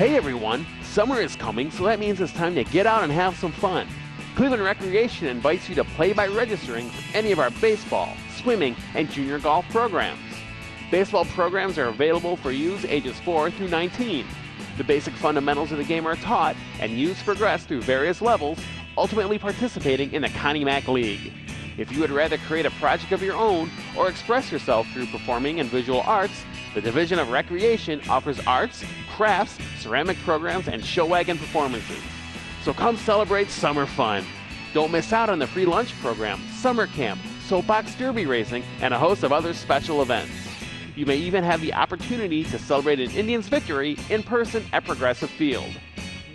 Hey everyone, summer is coming, so that means it's time to get out and have some fun. Cleveland Recreation invites you to play by registering for any of our baseball, swimming, and junior golf programs. Baseball programs are available for youths ages 4 through 19. The basic fundamentals of the game are taught, and youths progress through various levels, ultimately participating in the Connie Mack League. If you would rather create a project of your own or express yourself through performing and visual arts, the Division of Recreation offers arts, crafts, ceramic programs, and show wagon performances. So come celebrate summer fun. Don't miss out on the free lunch program, summer camp, soapbox derby racing, and a host of other special events. You may even have the opportunity to celebrate an Indians victory in person at Progressive Field.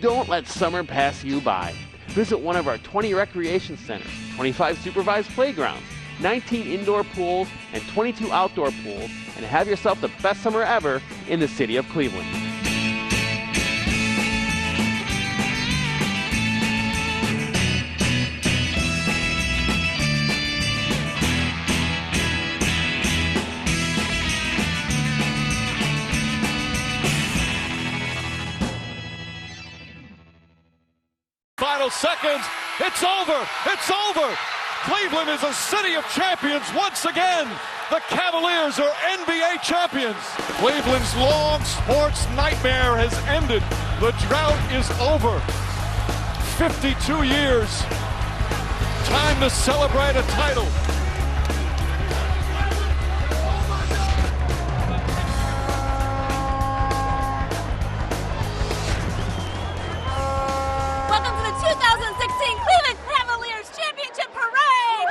Don't let summer pass you by. Visit one of our 20 recreation centers, 25 supervised playgrounds, 19 indoor pools, and 22 outdoor pools, and have yourself the best summer ever in the city of Cleveland. Final seconds. It's over. It's over. Cleveland is a city of champions once again. The Cavaliers are NBA champions. Cleveland's long sports nightmare has ended. The drought is over. 52 years. Time to celebrate a title. Welcome to the 2016 Cleveland Cavaliers Championship Parade!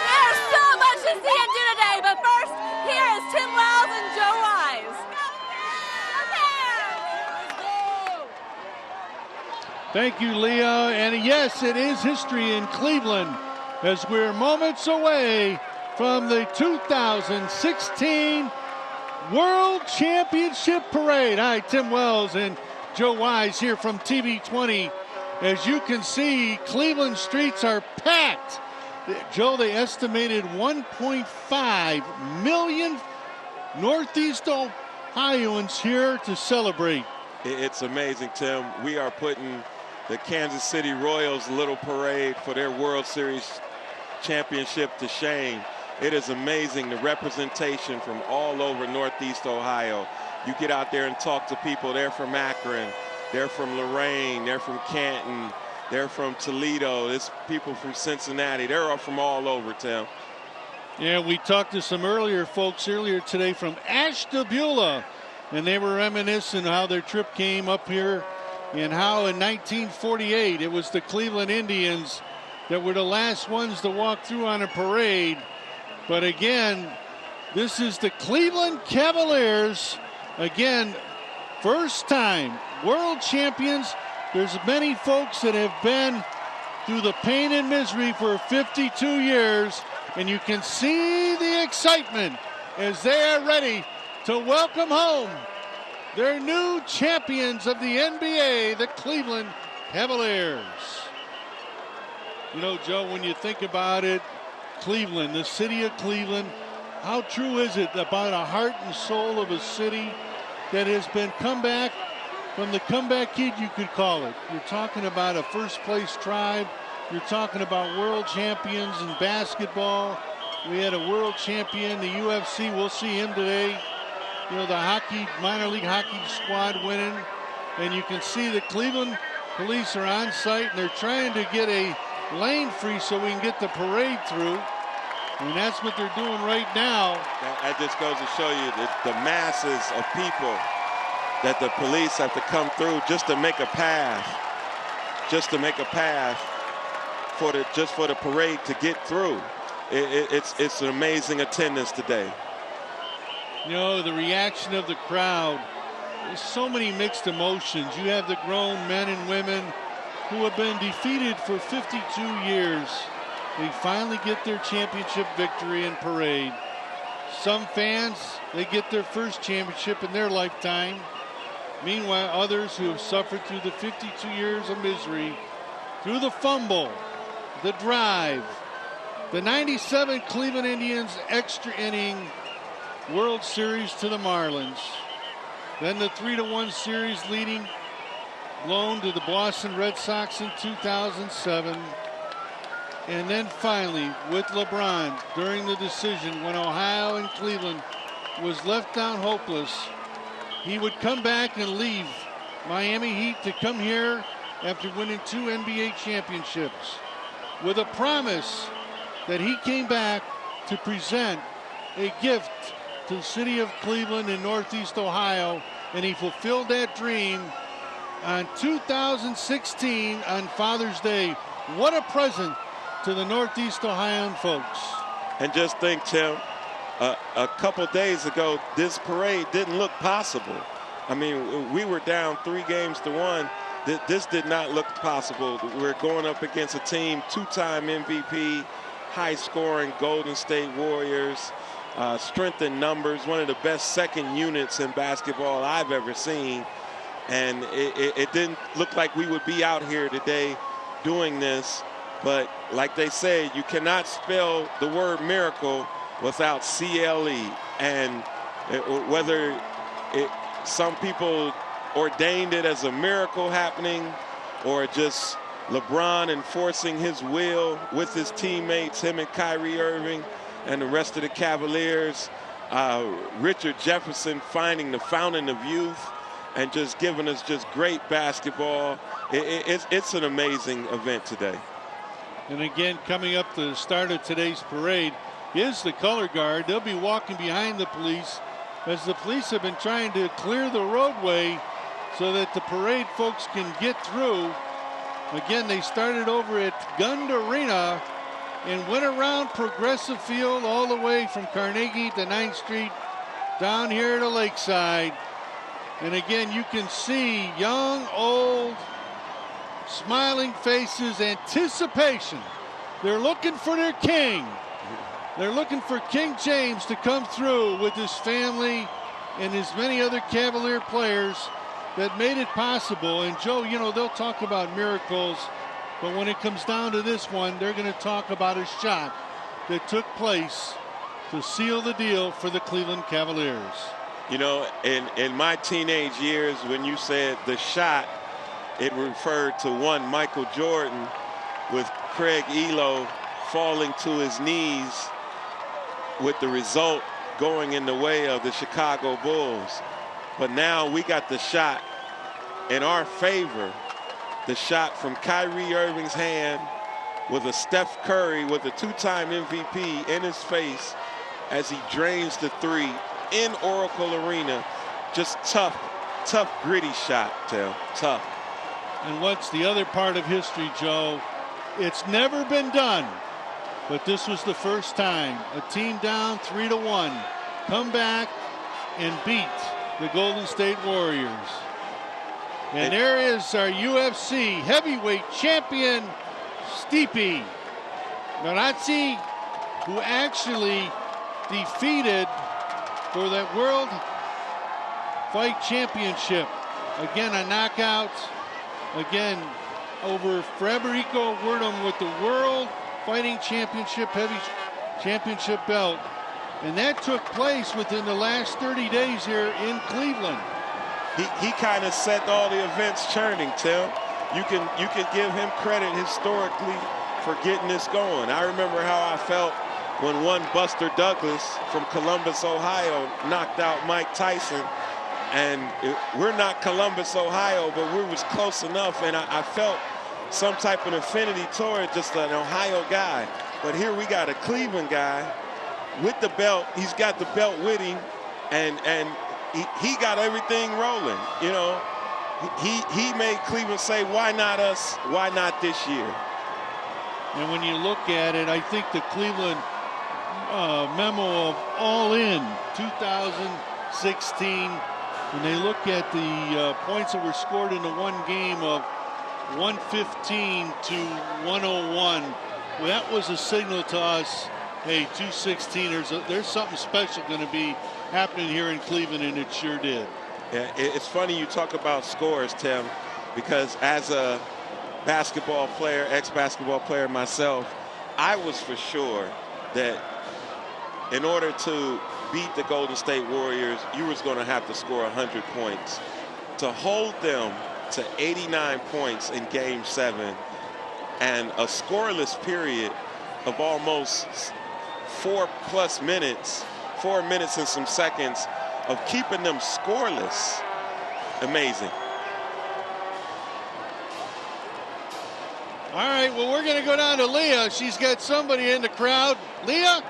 There's so much to see and do today, but first, here is Tim Wells and Joe Wise. Thank you, Leah. And yes, it is history in Cleveland as we're moments away from the 2016 World Championship Parade. Hi, Tim Wells and Joe Wise here from TV 20. As you can see, Cleveland streets are packed. Joe, they estimated 1.5 million Northeast Ohioans here to celebrate. It's amazing, Tim. We are putting the Kansas City Royals little parade for their World Series championship to shame. It is amazing, the representation from all over Northeast Ohio. You get out there and talk to people. They're from Akron, they're from Lorain, they're from Canton, they're from Toledo. It's people from Cincinnati. They're all from all over, Tim. Yeah, we talked to some folks earlier today from Ashtabula, and they were reminiscing how their trip came up here and how in 1948 it was the Cleveland Indians that were the last ones to walk through on a parade. But again, this is the Cleveland Cavaliers. Again, first time world champions. There's many folks that have been through the pain and misery for 52 years, and you can see the excitement as they are ready to welcome home their new champions of the NBA, the Cleveland Cavaliers. You know, Joe, when you think about it, Cleveland, the city of Cleveland, how true is it about a heart and soul of a city that has been comeback from the comeback kid, you could call it. You're talking about a first-place tribe. You're talking about world champions in basketball. We had a world champion, the UFC. We'll see him today. You know, the hockey, minor league hockey squad winning. And you can see the Cleveland police are on site, and they're trying to get a lane free so we can get the parade through. And that's what they're doing right now. That just goes to show you the masses of people that the police have to come through just to make a path. Just to make a path for the parade to get through. It's an amazing attendance today. You know, the reaction of the crowd, there's so many mixed emotions. You have the grown men and women who have been defeated for 52 years. They finally get their championship victory and parade. Some fans, they get their first championship in their lifetime. Meanwhile, others who have suffered through the 52 years of misery, through the fumble, the drive. The 97 Cleveland Indians extra inning World Series to the Marlins. Then the 3-1 series leading blown to the Boston Red Sox in 2007. And then finally with LeBron during the decision when Ohio and Cleveland was left down hopeless, he would come back and leave Miami Heat to come here after winning 2 NBA championships with a promise that he came back to present a gift to the city of Cleveland in Northeast Ohio, and he fulfilled that dream on 2016 on Father's Day. What a present to the Northeast Ohioan folks. And just think, Tim, a couple days ago, this parade didn't look possible. I mean, we were down 3-1. This did not look possible. We're going up against a team, 2-time MVP, high-scoring Golden State Warriors, strength in numbers, one of the best second units in basketball I've ever seen. And it didn't look like we would be out here today doing this. But like they say, you cannot spell the word miracle without CLE. And whether some people ordained it as a miracle happening or just LeBron enforcing his will with his teammates, him and Kyrie Irving and the rest of the Cavaliers, Richard Jefferson finding the fountain of youth and just giving us just great basketball. It's an amazing event today. And again, coming up to the start of today's parade is the color guard. They'll be walking behind the police as the police have been trying to clear the roadway so that the parade folks can get through. Again, they started over at Gund Arena and went around Progressive Field all the way from Carnegie to 9th Street down here to Lakeside. And again, you can see young, old, smiling faces, anticipation. They're looking for their king. They're looking for King James to come through with his family and as many other Cavalier players that made it possible. And Joe, you know, they'll talk about miracles, but when it comes down to this one, they're going to talk about a shot that took place to seal the deal for the Cleveland Cavaliers. You know, in my teenage years, when you said the shot, it referred to one Michael Jordan with Craig Elo falling to his knees with the result going in the way of the Chicago Bulls. But now we got the shot in our favor, the shot from Kyrie Irving's hand with a Steph Curry with a 2-time MVP in his face as he drains the three in Oracle Arena. Just tough, gritty shot, Tim. Tough. And what's the other part of history, Joe? It's never been done, but this was the first time a team down 3-1 come back and beat the Golden State Warriors. And there is our UFC heavyweight champion, Stipe Miocic, who actually defeated for that World Fight Championship. Again, a knockout. Again, over Federico Werdum with the World Fighting Championship heavy championship belt. And that took place within the last 30 days here in Cleveland. He kind of set all the events churning, Tim. You can give him credit historically for getting this going. I remember how I felt when one Buster Douglas from Columbus, Ohio, knocked out Mike Tyson. And we're not Columbus, Ohio, but we was close enough, and I felt some type of affinity toward just an Ohio guy. But here we got a Cleveland guy with the belt. He's got the belt with him, and he got everything rolling. You know, he made Cleveland say, why not us? Why not this year? And when you look at it, I think the Cleveland memo of All In 2016, when they look at the points that were scored in the one game of 115 to 101, well, that was a signal to us, hey, 216, there's something special going to be happening here in Cleveland, and it sure did. Yeah, it's funny you talk about scores, Tim, because as a basketball player, ex-basketball player myself, I was for sure that in order to beat the Golden State Warriors, you was going to have to score 100 points. To hold them to 89 points in Game 7 and a scoreless period of almost 4+ minutes, 4 minutes and some seconds of keeping them scoreless, amazing. All right, well, we're going to go down to Leah. She's got somebody in the crowd. Leah?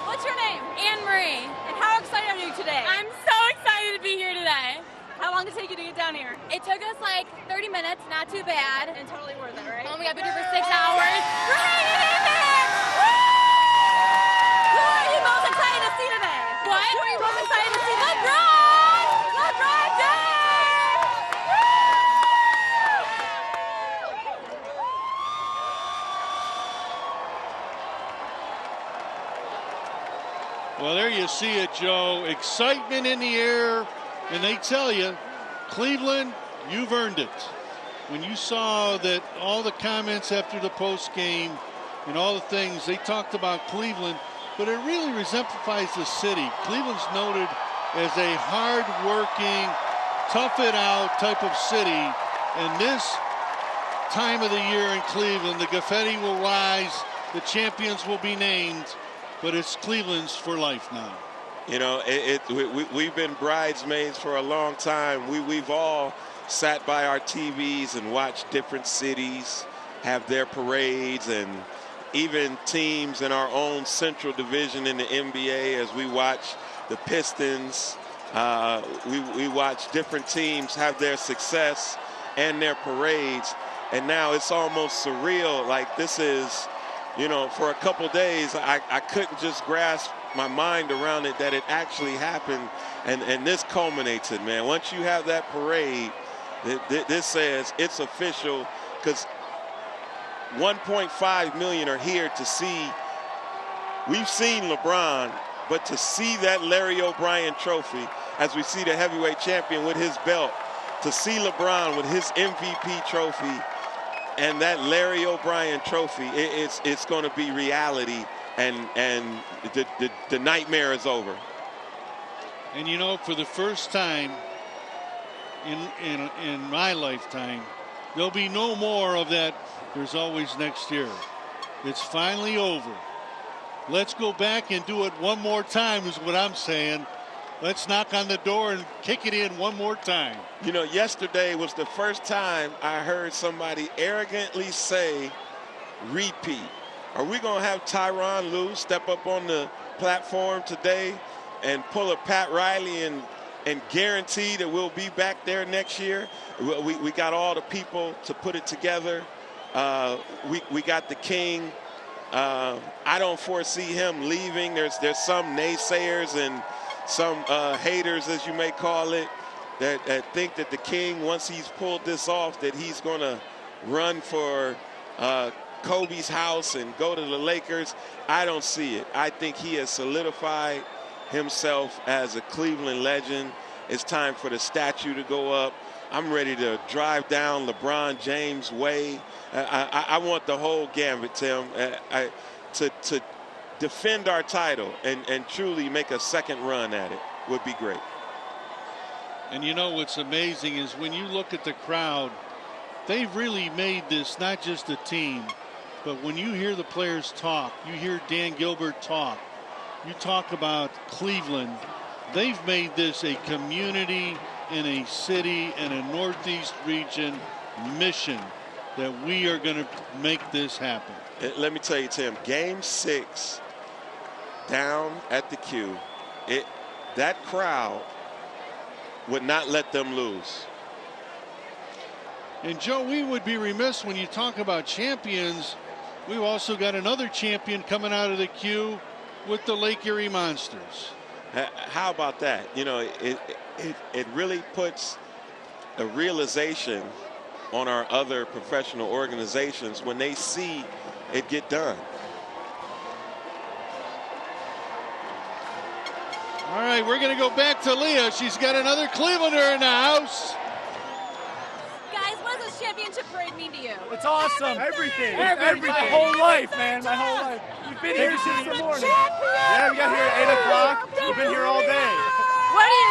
What's your name? Anne-Marie. And how excited are you today? I'm so excited to be here today. How long did it take you to get down here? It took us like 30 minutes, not too bad. And totally worth it, right? Oh, we got to be here for 6 hours. We're hanging in there! Woo! Who are you most excited to see today? What? Who are you most excited to see? LeBron! LeBron James! Well, there you see it, Joe. Excitement in the air. And they tell you, Cleveland, you've earned it. When you saw that all the comments after the post game and all the things, they talked about Cleveland, but it really exemplifies the city. Cleveland's noted as a hard-working, tough-it-out type of city. And this time of the year in Cleveland, the confetti will rise, the champions will be named, but it's Cleveland's for life now. You know, we've been bridesmaids for a long time. We've all sat by our TVs and watched different cities have their parades, and even teams in our own central division in the NBA as we watch the Pistons. We watch different teams have their success and their parades. And now it's almost surreal. Like this is, you know, for a couple days, I couldn't just grasp my mind around it that it actually happened, and this culminates it, man. Once you have that parade, this says it's official, because 1.5 million are here to see. We've seen LeBron, but to see that Larry O'Brien trophy, as we see the heavyweight champion with his belt, to see LeBron with his MVP trophy and that Larry O'Brien trophy, it's going to be reality. And the nightmare is over. And you know, for the first time in my lifetime, there'll be no more of that. There's always next year. It's finally over. Let's go back and do it one more time is what I'm saying. Let's knock on the door and kick it in one more time. You know, yesterday was the first time I heard somebody arrogantly say repeat. Are we going to have Tyronn Lue step up on the platform today and pull a Pat Riley and guarantee that we'll be back there next year? We got all the people to put it together. We got the king. I don't foresee him leaving. There's some naysayers and some haters, as you may call it, that think that the king, once he's pulled this off, that he's going to run for Kobe's house and go to the Lakers. I don't see it. I think he has solidified himself as a Cleveland legend. It's time for the statue to go up. I'm ready to drive down LeBron James' way. I want the whole gambit, Tim, to defend our title and truly make a second run at it would be great. And you know what's amazing is when you look at the crowd, they've really made this not just a team, but when you hear the players talk, you hear Dan Gilbert talk, you talk about Cleveland, they've made this a community in a city and a Northeast region mission that we are going to make this happen. Let me tell you, Tim, Game 6 down at the Q, that crowd would not let them lose. And Joe, we would be remiss when you talk about champions. We've also got another champion coming out of the queue with the Lake Erie Monsters. How about that? You know, it really puts a realization on our other professional organizations when they see it get done. All right, we're going to go back to Leah. She's got another Clevelander in the house. Guys, what does this championship parade mean to you? It's awesome. Everything. Everything. My whole life, man. My whole life. We've been here since the morning. Yeah, we got here at 8 o'clock. We've been here all day. What do you?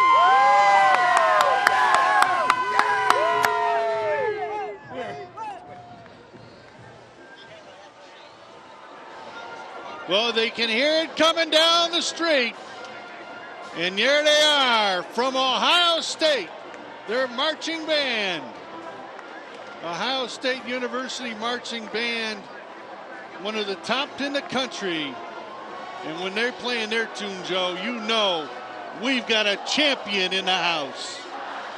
Well, they can hear it coming down the street. And there they are from Ohio State, their marching band. Ohio State University marching band, one of the top in the country. And when they're playing their tune, Joe, you know we've got a champion in the house.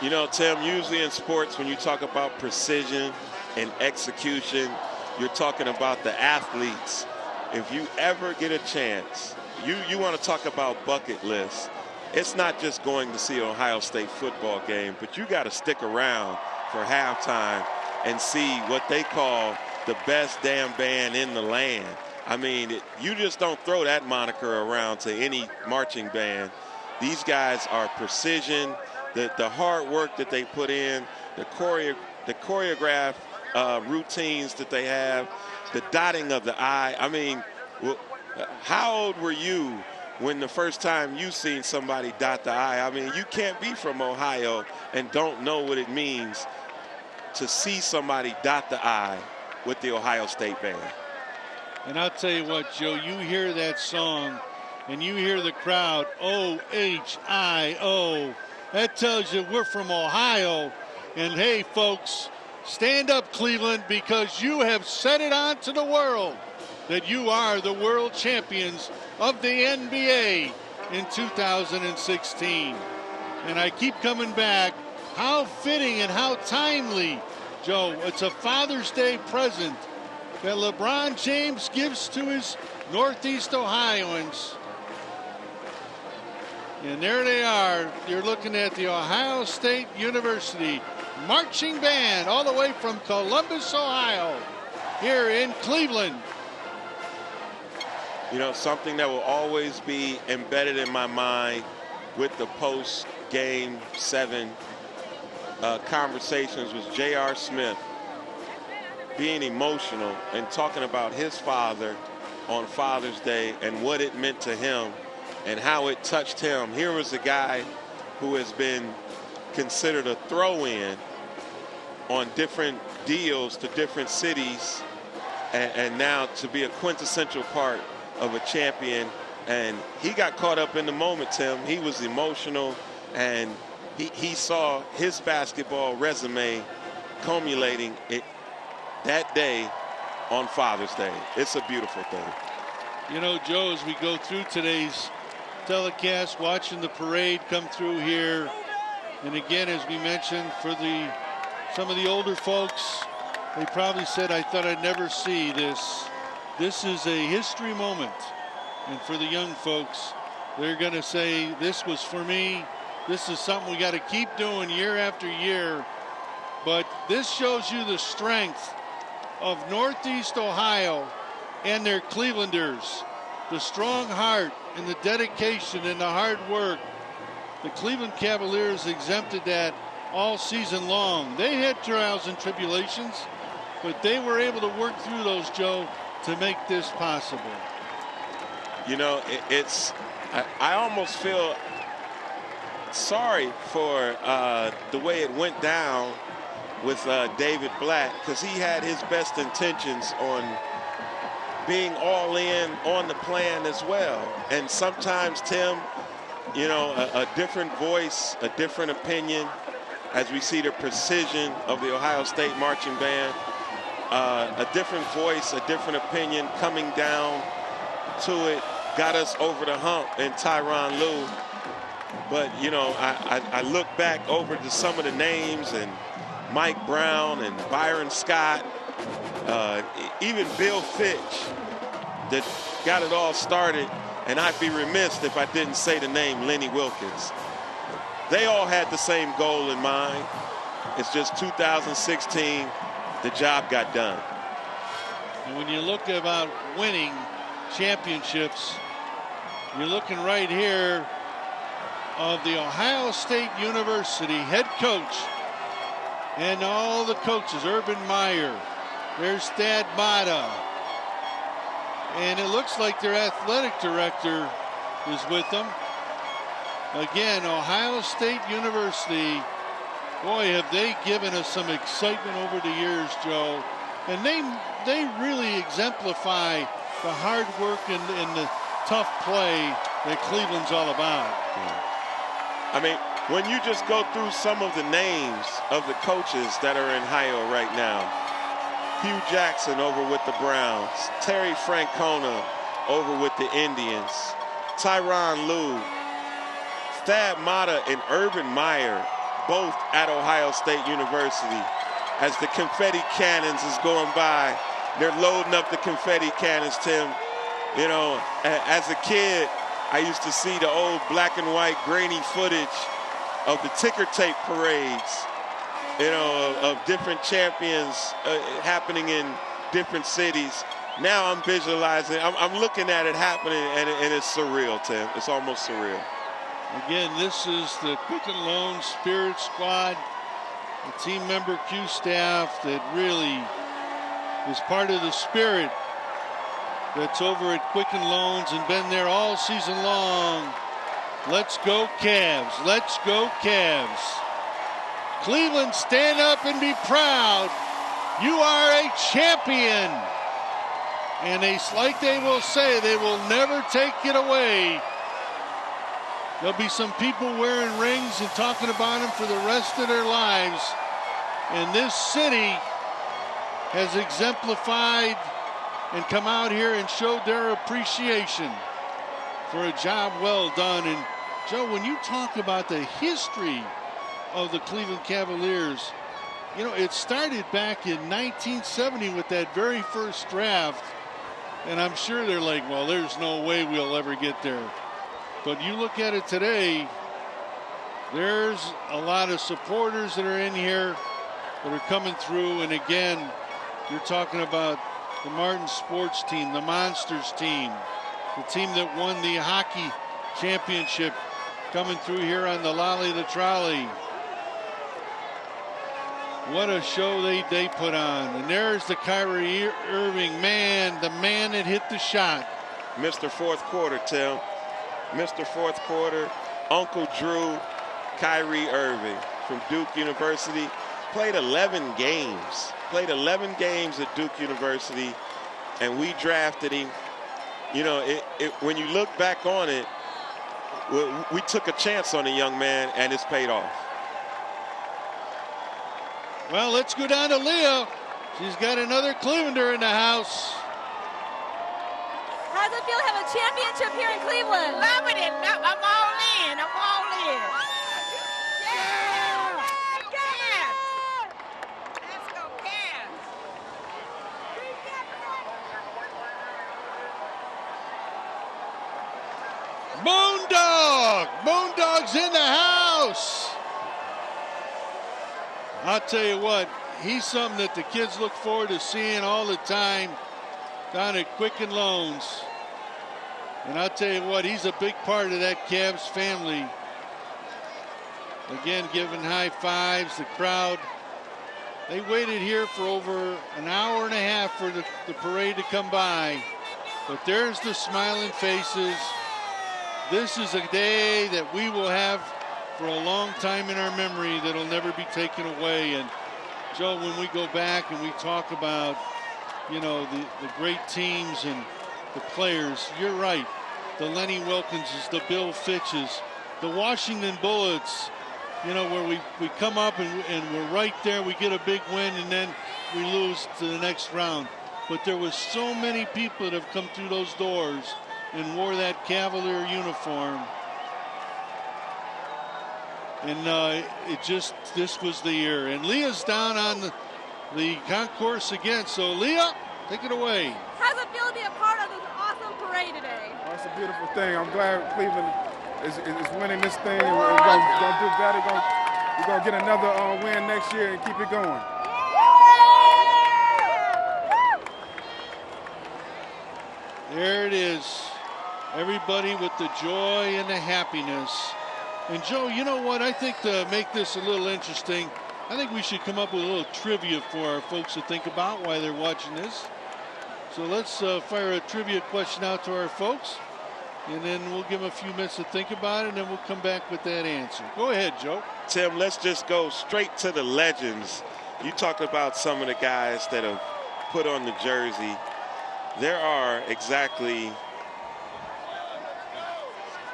You know, Tim, usually in sports, when you talk about precision and execution, you're talking about the athletes. If you ever get a chance, you want to talk about bucket lists. It's not just going to see an Ohio State football game, but you got to stick around for halftime and see what they call the best damn band in the land. I mean, you just don't throw that moniker around to any marching band. These guys are precision, the hard work that they put in, the choreographed routines that they have, the dotting of the I. I mean, how old were you when the first time you seen somebody dot the I? I mean, you can't be from Ohio and don't know what it means to see somebody dot the I with the Ohio State band. And I'll tell you what, Joe, you hear that song and you hear the crowd, O-H-I-O. That tells you we're from Ohio. And hey, folks, stand up, Cleveland, because you have set it on to the world that you are the world champions of the NBA in 2016. And I keep coming back. How fitting and how timely, Joe. It's a Father's Day present that LeBron James gives to his Northeast Ohioans. And there they are. You're looking at the Ohio State University marching band all the way from Columbus, Ohio, here in Cleveland. You know, something that will always be embedded in my mind with the post-game 7 conversations was J.R. Smith being emotional and talking about his father on Father's Day and what it meant to him and how it touched him. Here was a guy who has been considered a throw-in on different deals to different cities, and now to be a quintessential part of a champion. And he got caught up in the moment, Tim. He was emotional, and he saw his basketball resume culminating it that day on Father's Day. It's a beautiful thing. You know, Joe, as we go through today's telecast, watching the parade come through here, and again, as we mentioned, for some of the older folks, they probably said, I thought I'd never see this. This is a history moment. And for the young folks, they're going to say, this was for me. This is something we got to keep doing year after year. But this shows you the strength of Northeast Ohio and their Clevelanders. The strong heart and the dedication and the hard work. The Cleveland Cavaliers exempted that all season long. They had trials and tribulations, but they were able to work through those, Joe, to make this possible. You know, I almost feel sorry for the way it went down with David Blatt, because he had his best intentions on being all in on the plan as well. And sometimes, Tim, you know, a different voice, a different opinion, as we see the precision of the Ohio State marching band, a different voice, a different opinion coming down to it, got us over the hump in Tyronn Lue. But, you know, I look back over to some of the names, and Mike Brown and Byron Scott, even Bill Fitch, that got it all started. And I'd be remiss if I didn't say the name Lenny Wilkins. They all had the same goal in mind. It's just 2016, the job got done. And when you look about winning championships, you're looking right here of the Ohio State University head coach and all the coaches, Urban Meyer, there's Thad Matta, and it looks like their athletic director is with them. Again, Ohio State University, boy, have they given us some excitement over the years, Joe. And they really exemplify the hard work and the tough play that Cleveland's all about. I mean, when you just go through some of the names of the coaches that are in Ohio right now, Hugh Jackson over with the Browns, Terry Francona over with the Indians, Tyronn Lue, Thad Matta and Urban Meyer, both at Ohio State University. As the confetti cannons is going by, they're loading up the confetti cannons, Tim. You know, as a kid, I used to see the old black and white grainy footage of the ticker tape parades, you know, of different champions happening in different cities. Now I'm visualizing, I'm looking at it happening, and it's surreal, Tim. It's almost surreal. Again, this is the Quicken Loans Spirit Squad, the team member Q staff that really is part of the spirit that's over at Quicken Loans and been there all season long. Let's go Cavs. Let's go Cavs. Cleveland, stand up and be proud. You are a champion. And like they will say, they will never take it away. There'll be some people wearing rings and talking about them for the rest of their lives. And this city has exemplified and come out here and showed their appreciation for a job well done. And Joe, when you talk about the history of the Cleveland Cavaliers, you know, it started back in 1970 with that very first draft. And I'm sure they're like, well, there's no way we'll ever get there. But you look at it today, there's a lot of supporters that are in here that are coming through. And again, you're talking about the Martin Sports team, the Monsters team, the team that won the hockey championship, coming through here on the Lolly the Trolley. What a show they put on. And there's the Kyrie Irving, man, the man that hit the shot. Mr. Fourth Quarter, Tim. Mr. Fourth Quarter, Uncle Drew, Kyrie Irving from Duke University. Played 11 games. Played 11 games at Duke University, and we drafted him. You know, when you look back on it, we took a chance on a young man, and it's paid off. Well, let's go down to Leah. She's got another Clevelander in the house. How does it feel to have a championship here in Cleveland? Loving it. I'm all in. I'm all in. Yeah. Cavs. Let's go Cavs. Moondog's in the house. I'll tell you what, he's something that the kids look forward to seeing all the time down at Quicken Loans. And I'll tell you what, he's a big part of that Cavs family. Again, giving high fives, the crowd. They waited here for over an hour and a half for the parade to come by. But there's the smiling faces. This is a day that we will have for a long time in our memory that'll never be taken away. And Joe, when we go back and we talk about, you know, the great teams and the players, you're right. The Lenny Wilkinses, the Bill Fitches, the Washington Bullets, you know, where we come up and we're right there, we get a big win, and then we lose to the next round. But there was so many people that have come through those doors and wore that Cavalier uniform. And this was the year. And Leah's down on the concourse again. So, Leah, take it away. How does it feel to be a part of this awesome parade today? Oh, it's a beautiful thing. I'm glad Cleveland is winning this thing. And we're going to do better. We're going to get another win next year and keep it going. There it is. Everybody with the joy and the happiness. And Joe, you know what? I think to make this a little interesting, I think we should come up with a little trivia for our folks to think about while they're watching this. So let's fire a trivia question out to our folks, and then we'll give them a few minutes to think about it, and then we'll come back with that answer. Go ahead, Joe. Tim, let's just go straight to the legends. You talked about some of the guys that have put on the jersey. There are exactly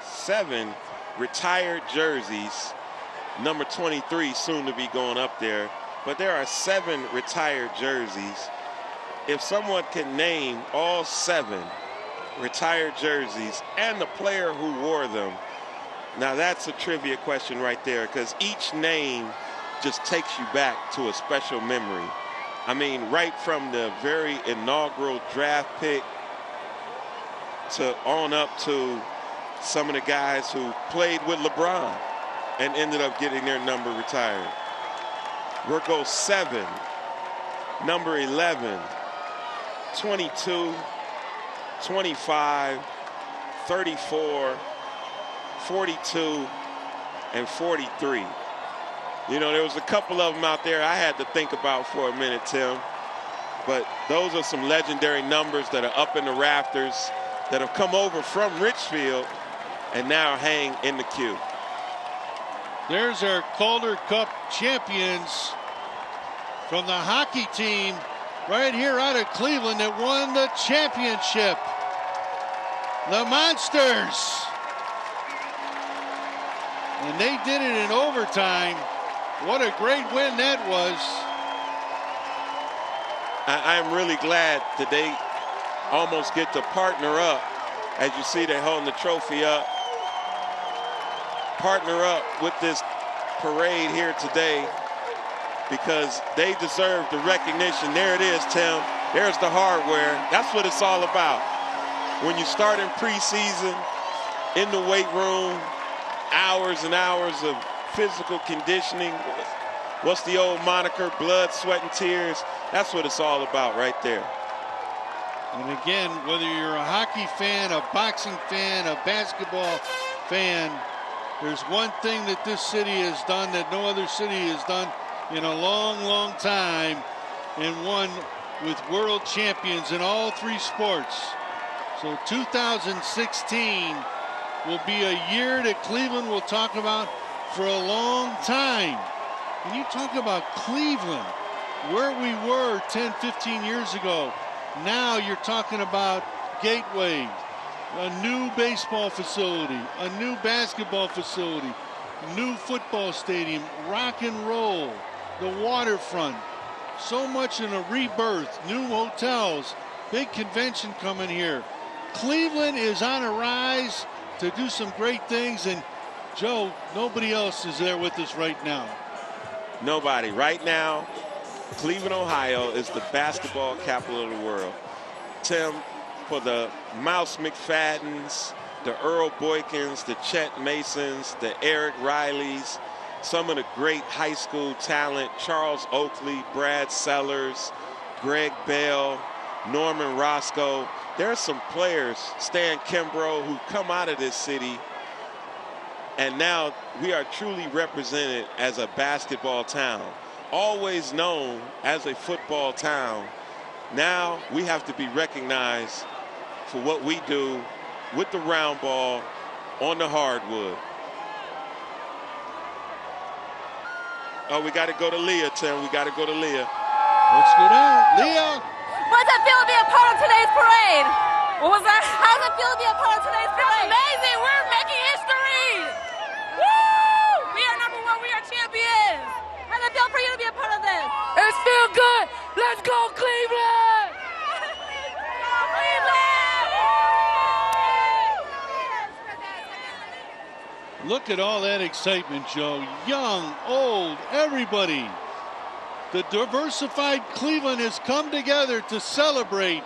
7 retired jerseys. Number 23 soon to be going up there, but there are 7 retired jerseys. If someone can name all 7 retired jerseys and the player who wore them, now that's a trivia question right there, because each name just takes you back to a special memory. I mean, right from the very inaugural draft pick to on up to some of the guys who played with LeBron and ended up getting their number retired. We'll go 7, number 11, 22, 25, 34, 42, and 43. You know, there was a couple of them out there I had to think about for a minute, Tim. But those are some legendary numbers that are up in the rafters that have come over from Richfield and now hang in the queue. There's our Calder Cup champions from the hockey team right here out of Cleveland that won the championship. The Monsters. And they did it in overtime. What a great win that was. I'm really glad that they almost get to partner up. As you see, they're holding the trophy up. Partner up with this parade here today, because they deserve the recognition. There it is, Tim. There's the hardware. That's what it's all about. When you start in preseason, in the weight room, hours and hours of physical conditioning. What's the old moniker? Blood, sweat, and tears. That's what it's all about right there. And again, whether you're a hockey fan, a boxing fan, a basketball fan, there's one thing that this city has done that no other city has done in a long, long time, and one with world champions in all 3 sports. So 2016 will be a year that Cleveland will talk about for a long time. When you talk about Cleveland, where we were 10, 15 years ago, now you're talking about Gateway, a new baseball facility, a new basketball facility, new football stadium, rock and roll, the waterfront, so much in a rebirth, new hotels, big convention coming here. Cleveland is on a rise to do some great things, and Joe, nobody else is there with us right now. Nobody. Right now, Cleveland, Ohio is the basketball capital of the world. Tim, for the Mouse McFaddens, the Earl Boykins, the Chet Masons, the Eric Rileys, some of the great high school talent, Charles Oakley, Brad Sellers, Greg Bell, Norman Roscoe. There are some players, Stan Kimbrough, who come out of this city, and now we are truly represented as a basketball town. Always known as a football town. Now we have to be recognized for what we do with the round ball on the hardwood. Oh, we got to go to Leah, Tim. We got to go to Leah. Let's go down. Leah. What does it feel to be a part of today's parade? What was that? How does it feel to be a part of today's parade? Amazing. We're making history. Woo! We are number 1. We are champions. How does it feel for you to be a part of this? It feels good. Let's go, Cleveland! Look at all that excitement, Joe. Young, old, everybody. The diversified Cleveland has come together to celebrate.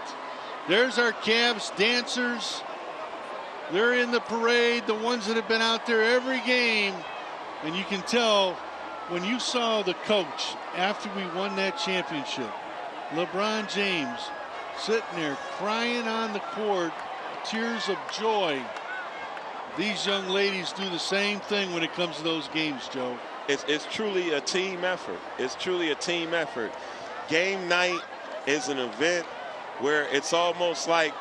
There's our Cavs dancers. They're in the parade, the ones that have been out there every game. And you can tell when you saw the coach after we won that championship, LeBron James sitting there crying on the court, tears of joy. these young ladies do the same thing when it comes to those games, Joe. It's truly a team effort. It's truly a team effort. Game night is an event where it's almost like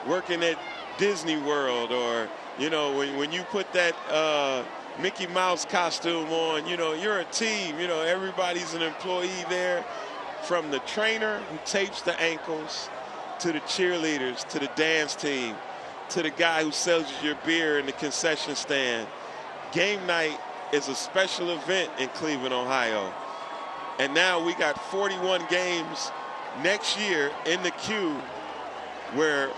working at Disney World, or, you know, when you put that Mickey Mouse costume on, you know, you're a team. You know, everybody's an employee there, from the trainer who tapes the ankles, to the cheerleaders, to the dance team, to the guy who sells you your beer in the concession stand. Game night is a special event in Cleveland, Ohio. And now we got 41 games next year in the queue, where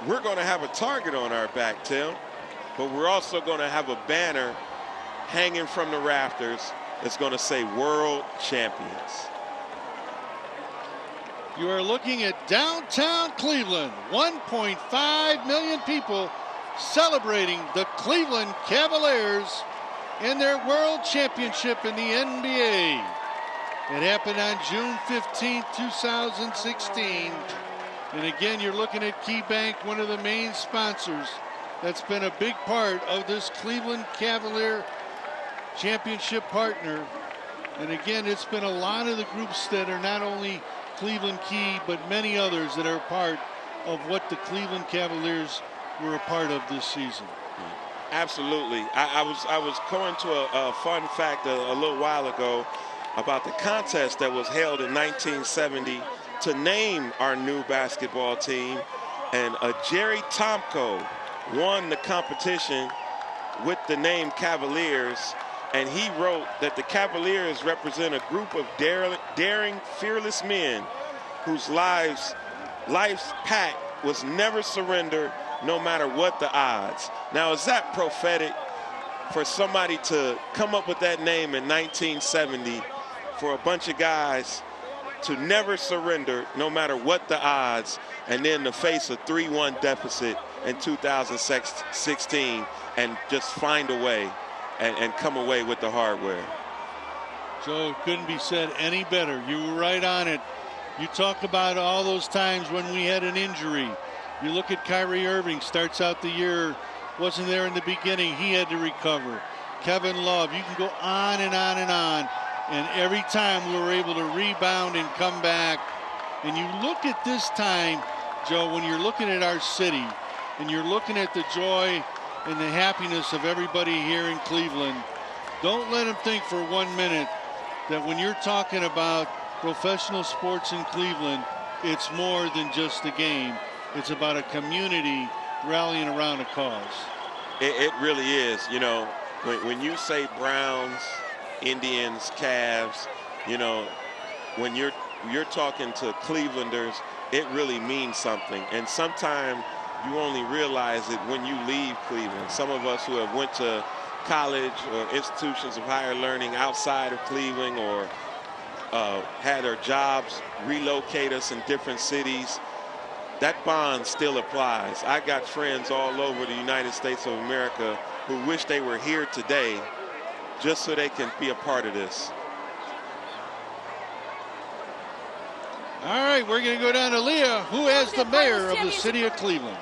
we're going to have a target on our back, Tim, but we're also going to have a banner hanging from the rafters that's going to say World Champions. You are looking at downtown Cleveland. 1.5 million people celebrating the Cleveland Cavaliers in their World Championship in the NBA. It happened on June 15, 2016. And again, you're looking at KeyBank, one of the main sponsors that's been a big part of this Cleveland Cavalier championship partner. And again, it's been a lot of the groups that are not only Cleveland Key, but many others that are part of what the Cleveland Cavaliers were a part of this season. Absolutely. I was going to a fun fact a little while ago about the contest that was held in 1970 to name our new basketball team, and Jerry Tomko won the competition with the name Cavaliers, and he wrote that the Cavaliers represent a group of daring, fearless men whose life's pact was never surrender, no matter what the odds. Now, is that prophetic for somebody to come up with that name in 1970, for a bunch of guys to never surrender no matter what the odds, and then to face a 3-1 deficit in 2016 and just find a way and come away with the hardware? Joe, it couldn't be said any better. You were right on it. You talk about all those times when we had an injury. You look at Kyrie Irving, starts out the year, wasn't there in the beginning. He had to recover. Kevin Love, you can go on and on and on. And every time we were able to rebound and come back. And you look at this time, Joe, when you're looking at our city and you're looking at the joy and the happiness of everybody here in Cleveland, don't let them think for 1 minute that when you're talking about professional sports in Cleveland, it's more than just a game. It's about a community rallying around a cause. It really is. You know, when you say Browns, Indians, Cavs, you know, when you're talking to Clevelanders, it really means something. And sometimes you only realize it when you leave Cleveland. Some of us who have went to college or institutions of higher learning outside of Cleveland, or had our jobs relocate us in different cities, that bond still applies. I got friends all over the United States of America who wish they were here today just so they can be a part of this. All right, we're going to go down to Leah, who has the mayor of the city of Cleveland.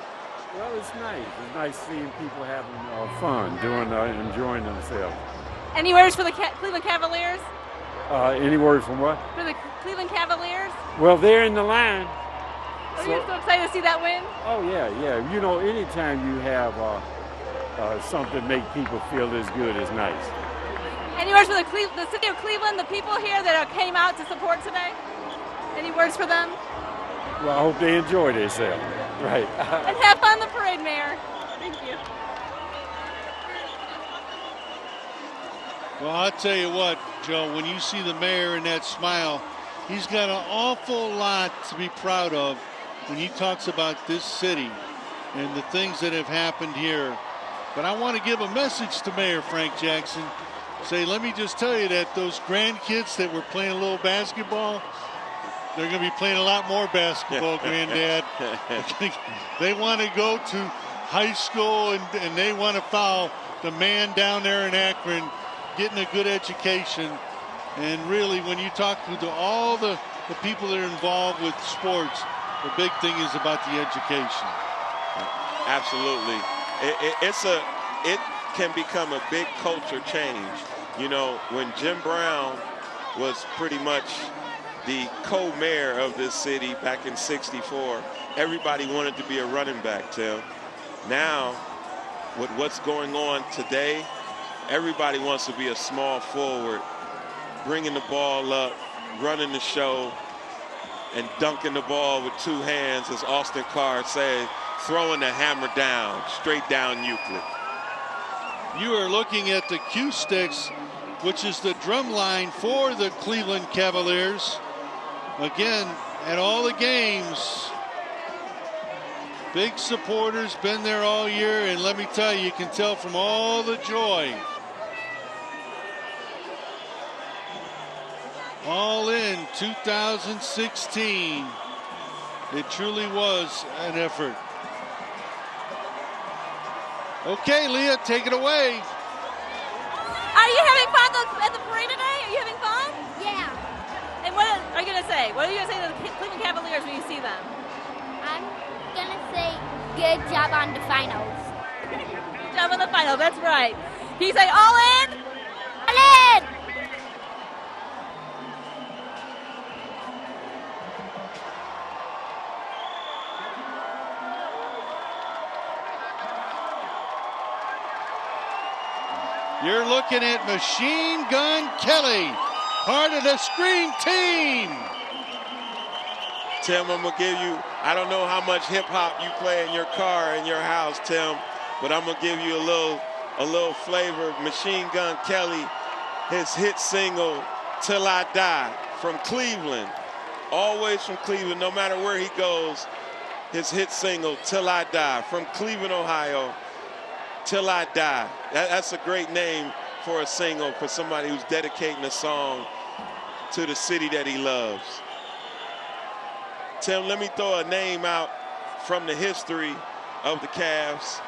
Well, it's nice. It's nice seeing people having fun, enjoying themselves. Any words for the Cleveland Cavaliers? Any words from what? For the Cleveland Cavaliers? Well, they're in the line. Are you so excited to see that win? Oh, yeah. You know, anytime you have something make people feel as good is nice. Any words for the city of Cleveland, the people here that came out to support today? Any words for them? Well, I hope they enjoy themselves. Right. And have fun the parade, Mayor. Thank you. Well, I'll tell you what, Joe, when you see the mayor in that smile, he's got an awful lot to be proud of when he talks about this city and the things that have happened here. But I want to give a message to Mayor Frank Jackson. Say, let me just tell you that those grandkids that were playing a little basketball, they're going to be playing a lot more basketball, Granddad. They want to go to high school and they want to follow the man down there in Akron, getting a good education. And really, when you talk to all the people that are involved with sports, the big thing is about the education. Absolutely. it can become a big culture change. You know, when Jim Brown was pretty much the co-mayor of this city back in '64, everybody wanted to be a running back, Tim. Now, with what's going on today, everybody wants to be a small forward, bringing the ball up, running the show, and dunking the ball with two hands, as Austin Carr said, throwing the hammer down, straight down Euclid. You are looking at the cue sticks, which is the drum line for the Cleveland Cavaliers. Again, at all the games, big supporters, been there all year, and let me tell you, you can tell from all the joy. All in 2016. It truly was an effort. Okay, Leah, take it away. Are you having fun at the parade today? Are you having fun? Yeah. And what are you going to say? What are you going to say to the Cleveland Cavaliers when you see them? I'm going to say good job on the finals. Good job on the finals, that's right. Can you say all in? All in! You're looking at Machine Gun Kelly, part of the Scream Team. Tim, I'm going to give you, I don't know how much hip hop you play in your car, in your house, Tim, but I'm going to give you a little flavor. Machine Gun Kelly, his hit single, Till I Die, from Cleveland. Always from Cleveland, no matter where he goes, his hit single, Till I Die, from Cleveland, Ohio. Till I Die. That's a great name for a single, for somebody who's dedicating a song to the city that he loves. Tim, let me throw a name out from the history of the Cavs.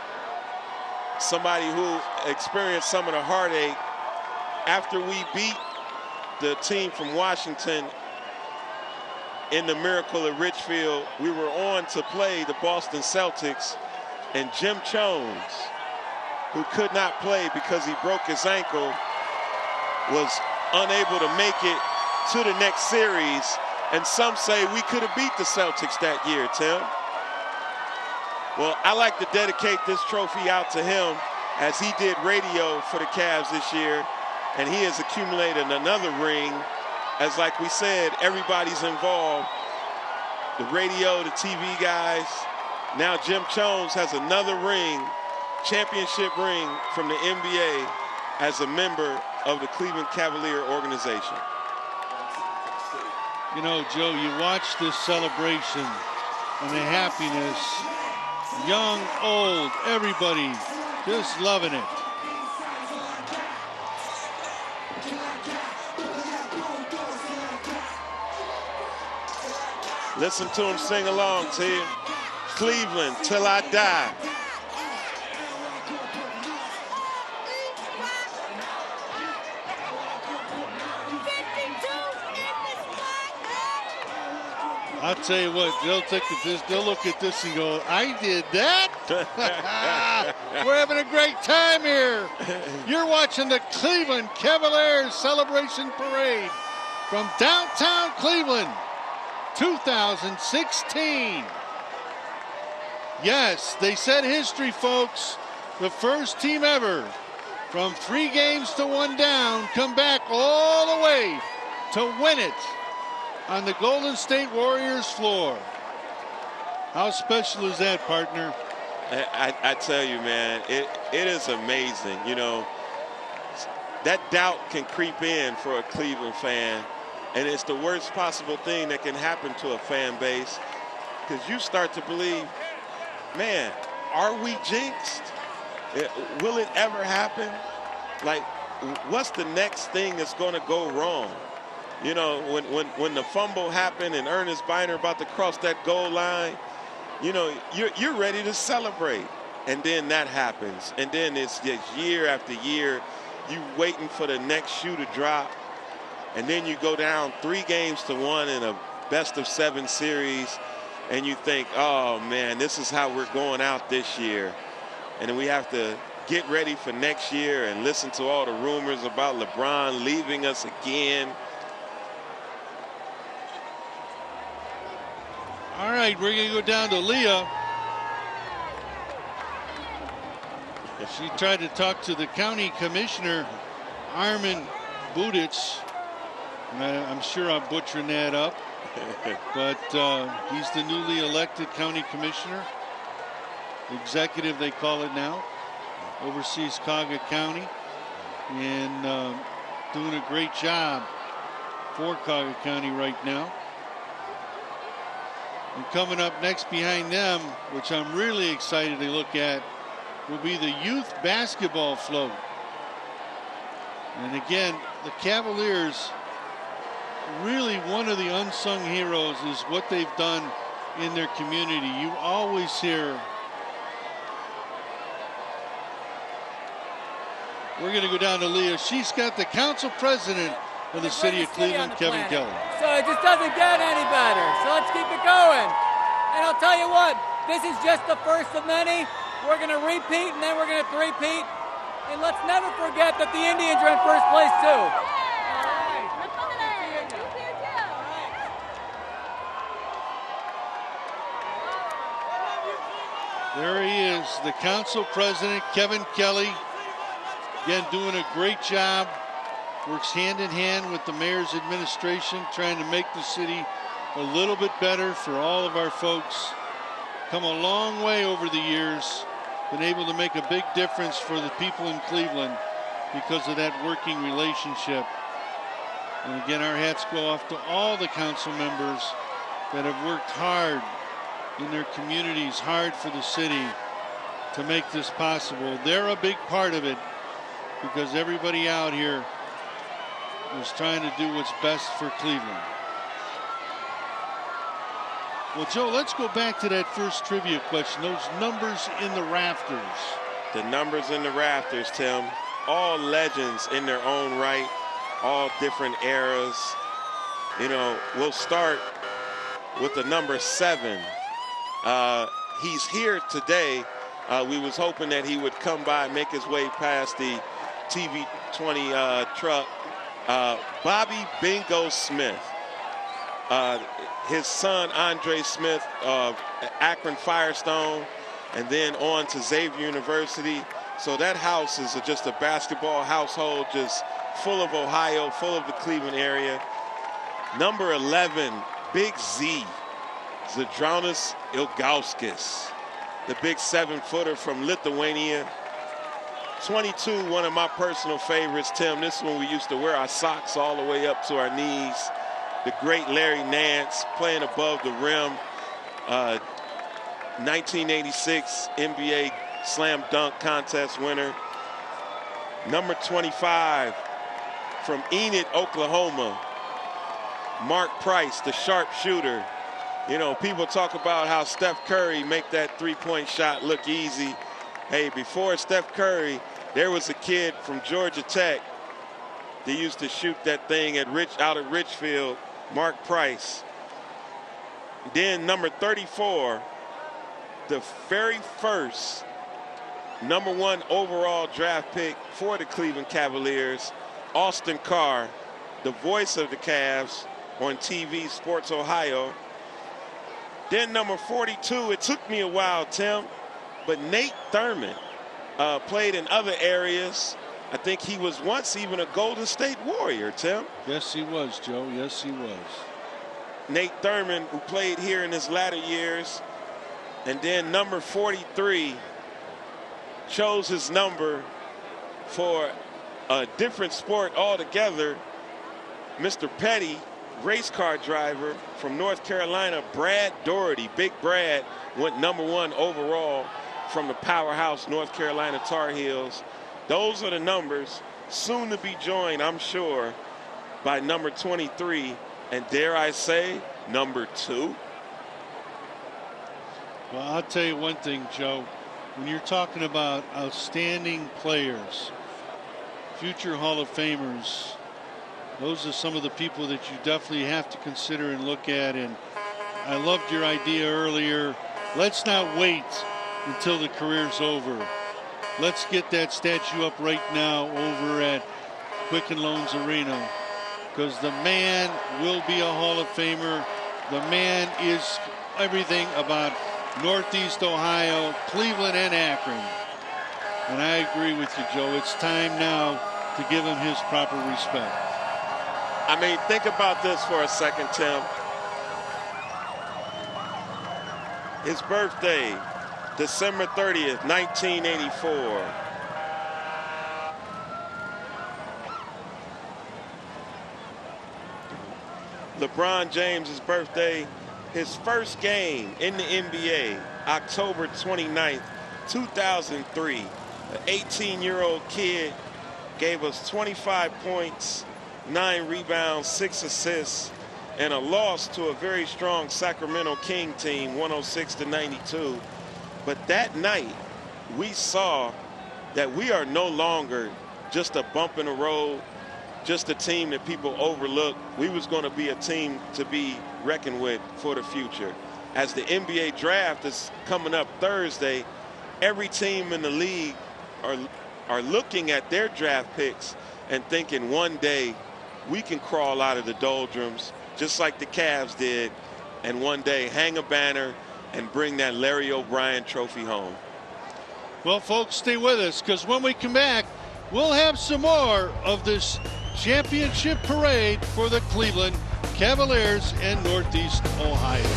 Somebody who experienced some of the heartache after we beat the team from Washington in the Miracle at Richfield. We were on to play the Boston Celtics, and Jim Jones, who could not play because he broke his ankle, was unable to make it to the next series. And some say we could have beat the Celtics that year, Tim. Well, I like to dedicate this trophy out to him, as he did radio for the Cavs this year, and he has accumulated another ring. As like we said, everybody's involved. The radio, the TV guys. Now Jim Jones has another ring, championship ring from the NBA, as a member of the Cleveland Cavalier organization. You know, Joe, you watch this celebration and the happiness, young, old, everybody just loving it. Listen to him sing along, Tim. Cleveland, till I die. I'll tell you what, they'll look at this and go, I did that? We're having a great time here. You're watching the Cleveland Cavaliers celebration parade from downtown Cleveland, 2016. Yes, they set history, folks. The first team ever, from 3 games to 1 down, come back all the way to win it on the Golden State Warriors floor. How special is that, partner? I tell you, man, it is amazing. You know, that doubt can creep in for a Cleveland fan, and it's the worst possible thing that can happen to a fan base, because you start to believe, man, are we jinxed? Will it ever happen? Like, what's the next thing that's going to go wrong? You know, when the fumble happened and Ernest Biner about to cross that goal line, you know, you're ready to celebrate. And then that happens. And then it's just year after year, you waiting for the next shoe to drop. And then you go down 3 games to 1 in a best-of-7 series. And you think, oh, man, this is how we're going out this year. And then we have to get ready for next year and listen to all the rumors about LeBron leaving us again. All right, we're going to go down to Leah. She tried to talk to the county commissioner, Armin Buditz. And I'm sure I'm butchering that up. But he's the newly elected county commissioner. Executive, they call it now. Oversees Cauga County. And doing a great job for Cauga County right now. And coming up next behind them, which I'm really excited to look at, will be the youth basketball float. And again, the Cavaliers, really one of the unsung heroes is what they've done in their community. You always hear, we're going to go down to Leah. She's got the council president of the city of Cleveland, Kevin Kelly. So it just doesn't get any better. So let's keep it going. And I'll tell you what, this is just the first of many. We're going to repeat, and then we're going to three-peat. And let's never forget that the Indians are in first place, too. There he is, the council president, Kevin Kelly. Again, doing a great job. Works hand in hand with the mayor's administration, trying to make the city a little bit better for all of our folks. Come a long way over the years. Been able to make a big difference for the people in Cleveland because of that working relationship. And again, our hats go off to all the council members that have worked hard in their communities, hard for the city to make this possible. They're a big part of it because everybody out here is trying to do what's best for Cleveland. Well, Joe, let's go back to that first trivia question. Those numbers in the rafters. The numbers in the rafters, Tim. All legends in their own right. All different eras. You know, we'll start with the number 7. He's here today. We was hoping that he would come by and make his way past the TV 20 truck. Bobby Bingo Smith. His son, Andre Smith, Akron Firestone, and then on to Xavier University. So that house is just a basketball household, just full of Ohio, full of the Cleveland area. Number 11, Big Z, Zydrunas Ilgauskas, the big 7-footer from Lithuania. 22, one of my personal favorites, Tim. This is when we used to wear our socks all the way up to our knees. The great Larry Nance playing above the rim. 1986 NBA Slam Dunk Contest winner. Number 25 from Enid, Oklahoma. Mark Price, the sharpshooter. You know, people talk about how Steph Curry make that three-point shot look easy. Hey, before Steph Curry, there was a kid from Georgia Tech that used to shoot that thing out at Richfield, Mark Price. Then number 34, the very first #1 overall draft pick for the Cleveland Cavaliers, Austin Carr, the voice of the Cavs on TV Sports Ohio. Then number 42, it took me a while, Tim, but Nate Thurmond played in other areas. I think he was once even a Golden State Warrior, Tim. Yes, he was, Joe. Yes, he was. Nate Thurmond, who played here in his latter years. And then number 43 chose his number for a different sport altogether. Mr. Petty, race car driver from North Carolina, Brad Doherty. Big Brad went #1 overall from the powerhouse North Carolina Tar Heels. Those are the numbers, soon to be joined, I'm sure, by number 23, and dare I say, number 2. Well, I'll tell you one thing, Joe. When you're talking about outstanding players, future Hall of Famers, those are some of the people that you definitely have to consider and look at. And I loved your idea earlier. Let's not wait until the career's over. let's get that statue up right now over at Quicken Loans Arena, because the man will be a Hall of Famer. The man is everything about Northeast Ohio, Cleveland, and Akron. And I agree with you, Joe. It's time now to give him his proper respect. I mean, think about this for a second, Tim. His birthday, December 30th, 1984. LeBron James' birthday, his first game in the NBA, October 29th, 2003. An 18-year-old kid gave us 25 points, 9 rebounds, 6 assists, and a loss to a very strong Sacramento King team, 106-92. But that night, we saw that we are no longer just a bump in the road, just a team that people overlook. We was going to be a team to be reckoned with for the future. As the NBA draft is coming up Thursday, every team in the league are looking at their draft picks and thinking one day we can crawl out of the doldrums just like the Cavs did, and one day hang a banner and bring that Larry O'Brien trophy home. Well, folks, stay with us, because when we come back, we'll have some more of this championship parade for the Cleveland Cavaliers in Northeast Ohio.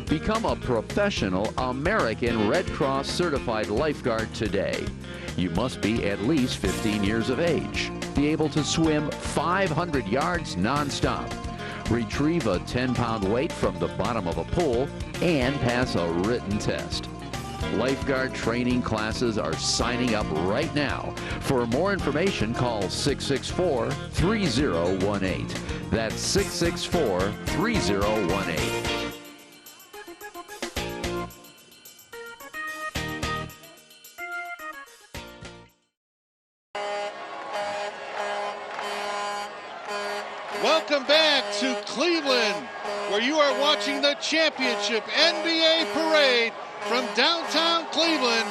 Become a professional American Red Cross certified lifeguard today. You must be at least 15 years of age, be able to swim 500 yards nonstop, retrieve a 10-pound weight from the bottom of a pool, and pass a written test. Lifeguard training classes are signing up right now. For more information, call 664-3018. That's 664-3018. Welcome back to Cleveland, where you are watching the championship NBA parade from downtown Cleveland.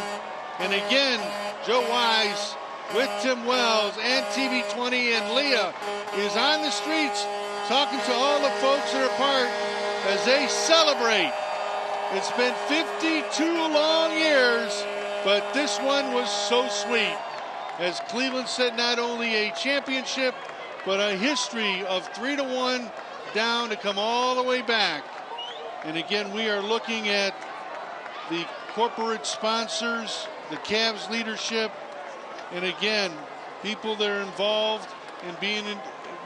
And again, Joe Wise with Tim Wells and TV20 and Leah is on the streets talking to all the folks that are part as they celebrate. It's been 52 long years, but this one was so sweet, as Cleveland set not only a championship, but a history of 3-1 down to come all the way back. And again, we are looking at the corporate sponsors, the Cavs leadership, and again, people that are involved in being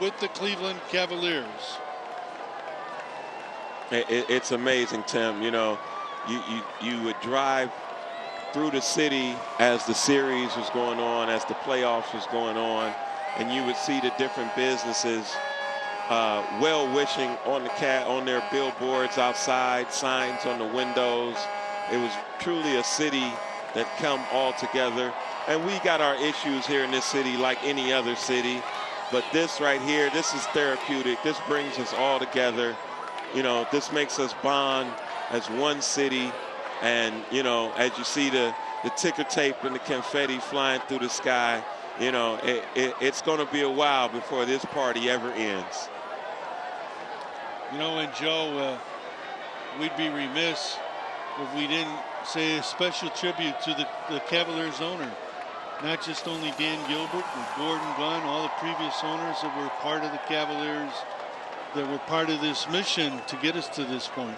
with the Cleveland Cavaliers. It's amazing, Tim. You know, you would drive through the city as the series was going on, as the playoffs was going on, and you would see the different businesses well-wishing on their billboards outside, signs on the windows. It was truly a city that come all together. And we got our issues here in this city like any other city. But this right here, this is therapeutic. This brings us all together. You know, this makes us bond as one city. And, you know, as you see the ticker tape and the confetti flying through the sky, you know, it's going to be a while before this party ever ends. You know, and Joe, we'd be remiss if we didn't say a special tribute to the Cavaliers owner. Not just only Dan Gilbert, but Gordon Glenn, all the previous owners that were part of the Cavaliers, that were part of this mission to get us to this point.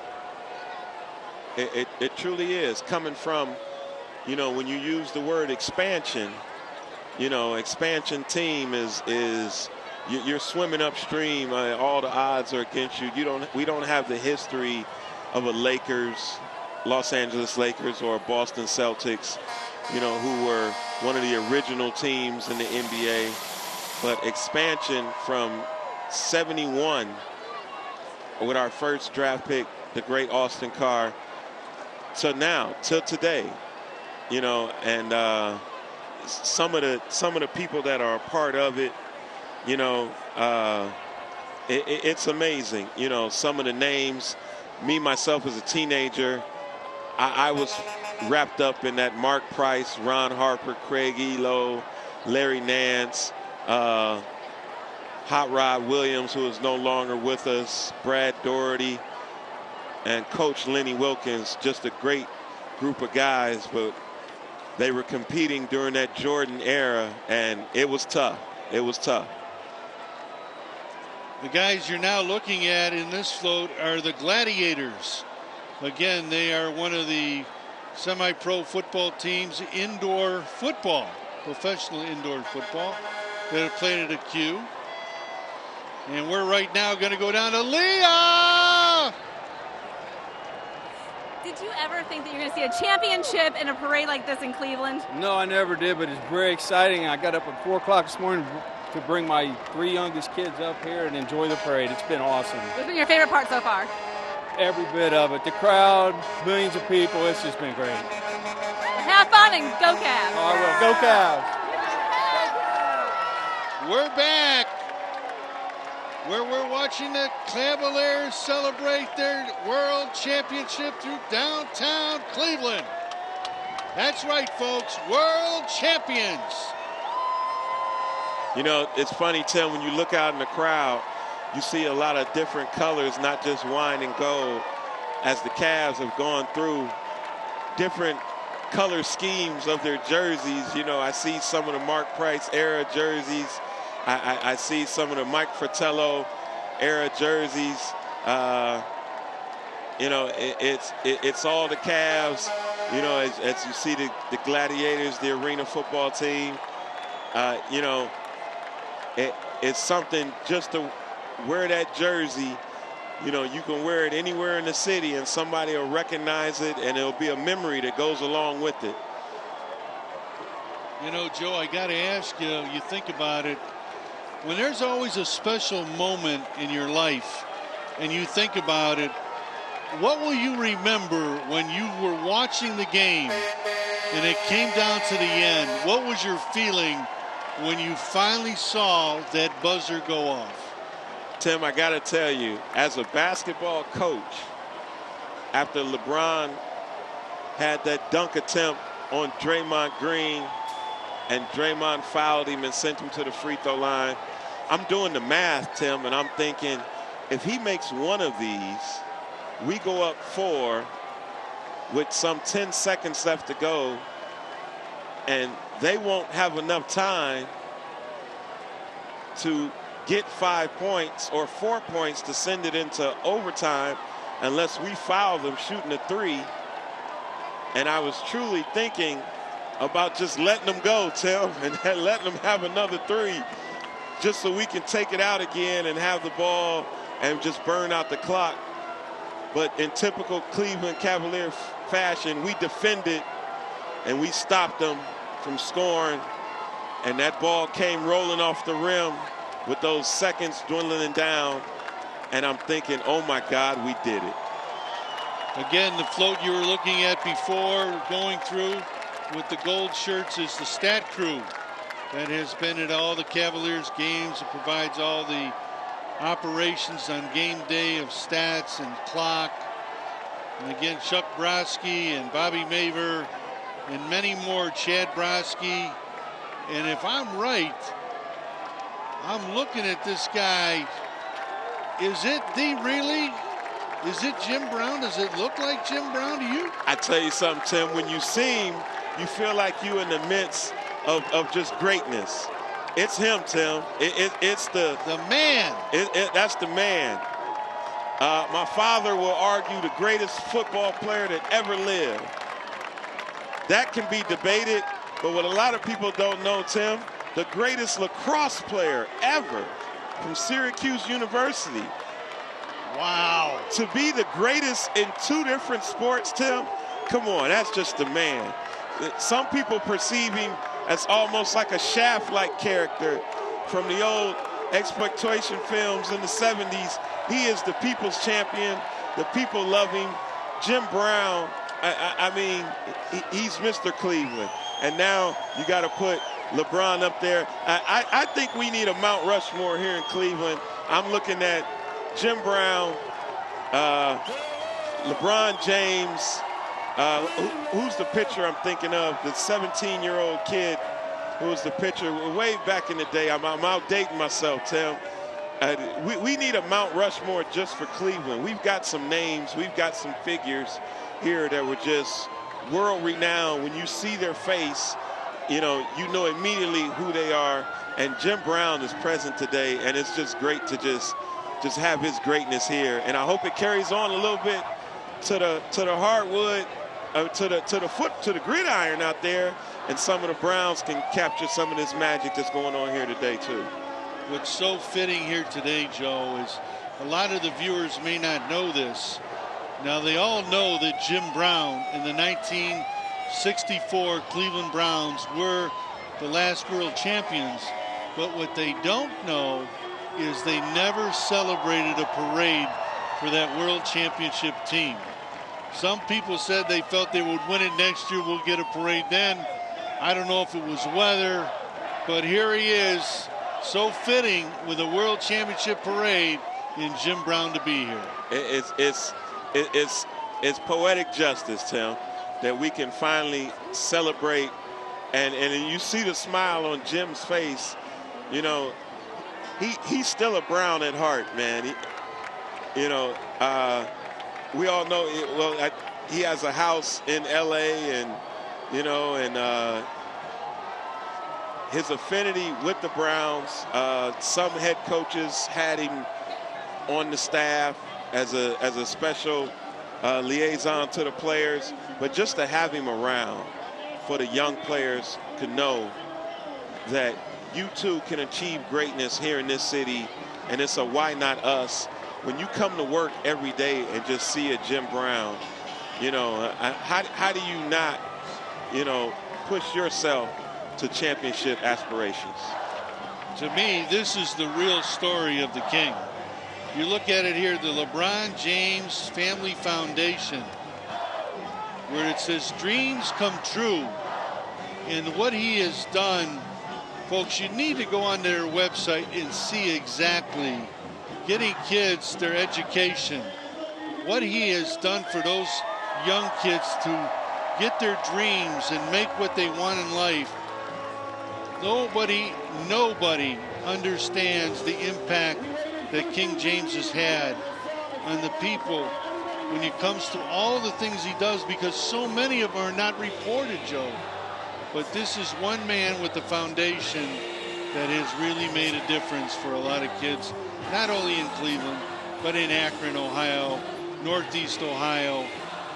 It truly is. Coming from, you know, when you use the word expansion, you know, expansion team is you're swimming upstream. All the odds are against you. We don't have the history of a Los Angeles Lakers or Boston Celtics, you know, who were one of the original teams in the NBA. But expansion from 71 with our first draft pick, the great Austin Carr, to now, till today, you know, and some of the people that are a part of it, you know, it's amazing. You know, some of the names, me, myself, as a teenager, I was wrapped up in that Mark Price, Ron Harper, Craig Elo, Larry Nance, Hot Rod Williams, who is no longer with us, Brad Doherty, and Coach Lenny Wilkins. Just a great group of guys, but they were competing during that Jordan era, and it was tough. It was tough. The guys you're now looking at in this float are the Gladiators. Again, they are one of the semi-pro football teams, indoor football, professional indoor football, that have played at a Q. And we're right now going to go down to Leah. Did you ever think that you're going to see a championship in a parade like this in Cleveland? No, I never did, but it's very exciting. I got up at 4 o'clock this morning to bring my 3 youngest kids up here and enjoy the parade. It's been awesome. What's been your favorite part so far? Every bit of it. The crowd, millions of people, it's just been great. Have fun and go Cavs. Oh, I will. Go Cavs. We're back where we're watching the Cavaliers celebrate their world championship through downtown Cleveland. That's right, folks, world champions. You know, it's funny, Tim, when you look out in the crowd, you see a lot of different colors, not just wine and gold, as the Cavs have gone through different color schemes of their jerseys. You know, I see some of the Mark Price era jerseys. I see some of the Mike Fratello era jerseys. You know, it's all the Cavs. You know, as you see the Gladiators, the arena football team. You know, it's something just to wear that jersey. You know, you can wear it anywhere in the city and somebody will recognize it, and it'll be a memory that goes along with it. You know, Joe, I got to ask you, you think about it, when there's always a special moment in your life and you think about it, what will you remember when you were watching the game and it came down to the end? What was your feeling when you finally saw that buzzer go off? Tim, I got to tell you, as a basketball coach, after LeBron had that dunk attempt on Draymond Green and Draymond fouled him and sent him to the free throw line, I'm doing the math, Tim, and I'm thinking, if he makes one of these, we go up 4 with some 10 seconds left to go, and they won't have enough time to get 5 points or 4 points to send it into overtime unless we foul them shooting a 3. And I was truly thinking about just letting them go, Tim, and letting them have another 3 just so we can take it out again and have the ball and just burn out the clock. But in typical Cleveland Cavalier fashion, we defended and we stopped them from scoring, and that ball came rolling off the rim with those seconds dwindling down, and I'm thinking, oh my God, we did it. Again, the float you were looking at before going through with the gold shirts is the stat crew that has been at all the Cavaliers games. It provides all the operations on game day of stats and clock. And again, Chuck Brodsky and Bobby Maver and many more, Chad Brodsky. And if I'm right, I'm looking at this guy. Is it really? Is it Jim Brown? Does it look like Jim Brown to you? I tell you something, Tim, when you see him, you feel like you're in the midst of just greatness. It's him, Tim. It's the man. That's the man. My father will argue the greatest football player that ever lived. That can be debated, but what a lot of people don't know, Tim, the greatest lacrosse player ever from Syracuse University. Wow. To be the greatest in 2 different sports, Tim, come on, that's just the man. Some people perceive him as almost like a Shaft-like character from the old exploitation films in the 70s. He is the people's champion. The people love him. Jim Brown, I mean, he's Mr. Cleveland. And now you got to put LeBron up there. I think we need a Mount Rushmore here in Cleveland I'm looking at Jim Brown, LeBron James. Who's the pitcher I'm thinking of? The 17-year-old kid who's the pitcher way back in the day. I'm outdating myself, Tim. We need a Mount Rushmore just for Cleveland. We've got some names. We've got some figures here that were just world renowned. When you see their face, you know immediately who they are. And Jim Brown is present today, and it's just great to just have his greatness here. And I hope it carries on a little bit to the hardwood, to the gridiron out there, and some of the Browns can capture some of this magic that's going on here today too. What's so fitting here today, Joe, is a lot of the viewers may not know this. Now, they all know that Jim Brown and the 1964 Cleveland Browns were the last world champions. But what they don't know is they never celebrated a parade for that world championship team. Some people said they felt they would win it next year. We'll get a parade then. I don't know if it was weather, but here he is, so fitting with a world championship parade in Jim Brown to be here. It's poetic justice, Tim, that we can finally celebrate, and you see the smile on Jim's face. You know, he's still a Brown at heart, man. We all know. He has a house in L.A. and his affinity with the Browns. Some head coaches had him on the staff as a special liaison to the players, but just to have him around for the young players to know that you too can achieve greatness here in this city, and it's a why not us. When you come to work every day and just see a Jim Brown, how do you not, push yourself to championship aspirations? To me, this is the real story of the King. You look at it here, the LeBron James Family Foundation, where it says dreams come true. And what he has done, folks, you need to go on their website and see exactly getting kids their education, what he has done for those young kids to get their dreams and make what they want in life. Nobody understands the impact that King James has had on the people when it comes to all the things he does, because so many of them are not reported, Joe. But this is one man with the foundation that has really made a difference for a lot of kids, not only in Cleveland, but in Akron, Ohio, Northeast Ohio.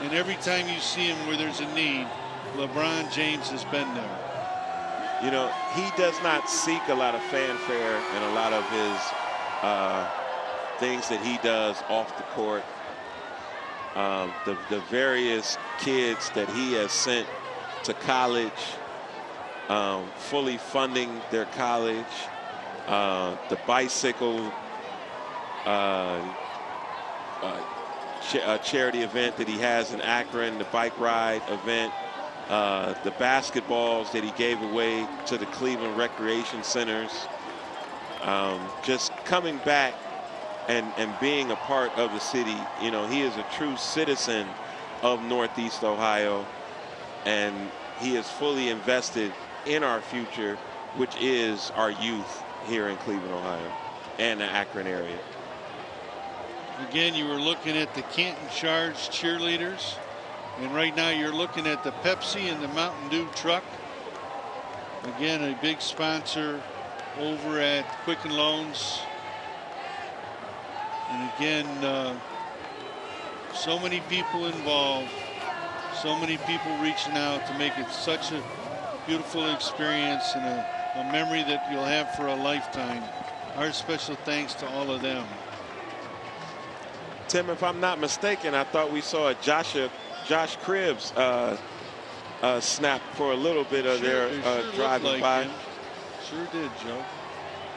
And every time you see him where there's a need, LeBron James has been there. He does not seek a lot of fanfare in a lot of his things that he does off the court. The various kids that he has sent to college, fully funding their college, the bicycle charity event that he has in Akron, the bike ride event, the basketballs that he gave away to the Cleveland recreation centers, just coming back and being a part of the city. He is a true citizen of Northeast Ohio, and he is fully invested in our future, which is our youth here in Cleveland, Ohio, and the Akron area. Again, you were looking at the Canton Charge cheerleaders, and right now you're looking at the Pepsi and the Mountain Dew truck. Again, a big sponsor over at Quicken Loans. And again, so many people involved, so many people reaching out to make it such a beautiful experience and a memory that you'll have for a lifetime. Our special thanks to all of them. Tim, if I'm not mistaken, I thought we saw a Josh Cribbs snap for a little bit of their driving by. Sure did, Joe.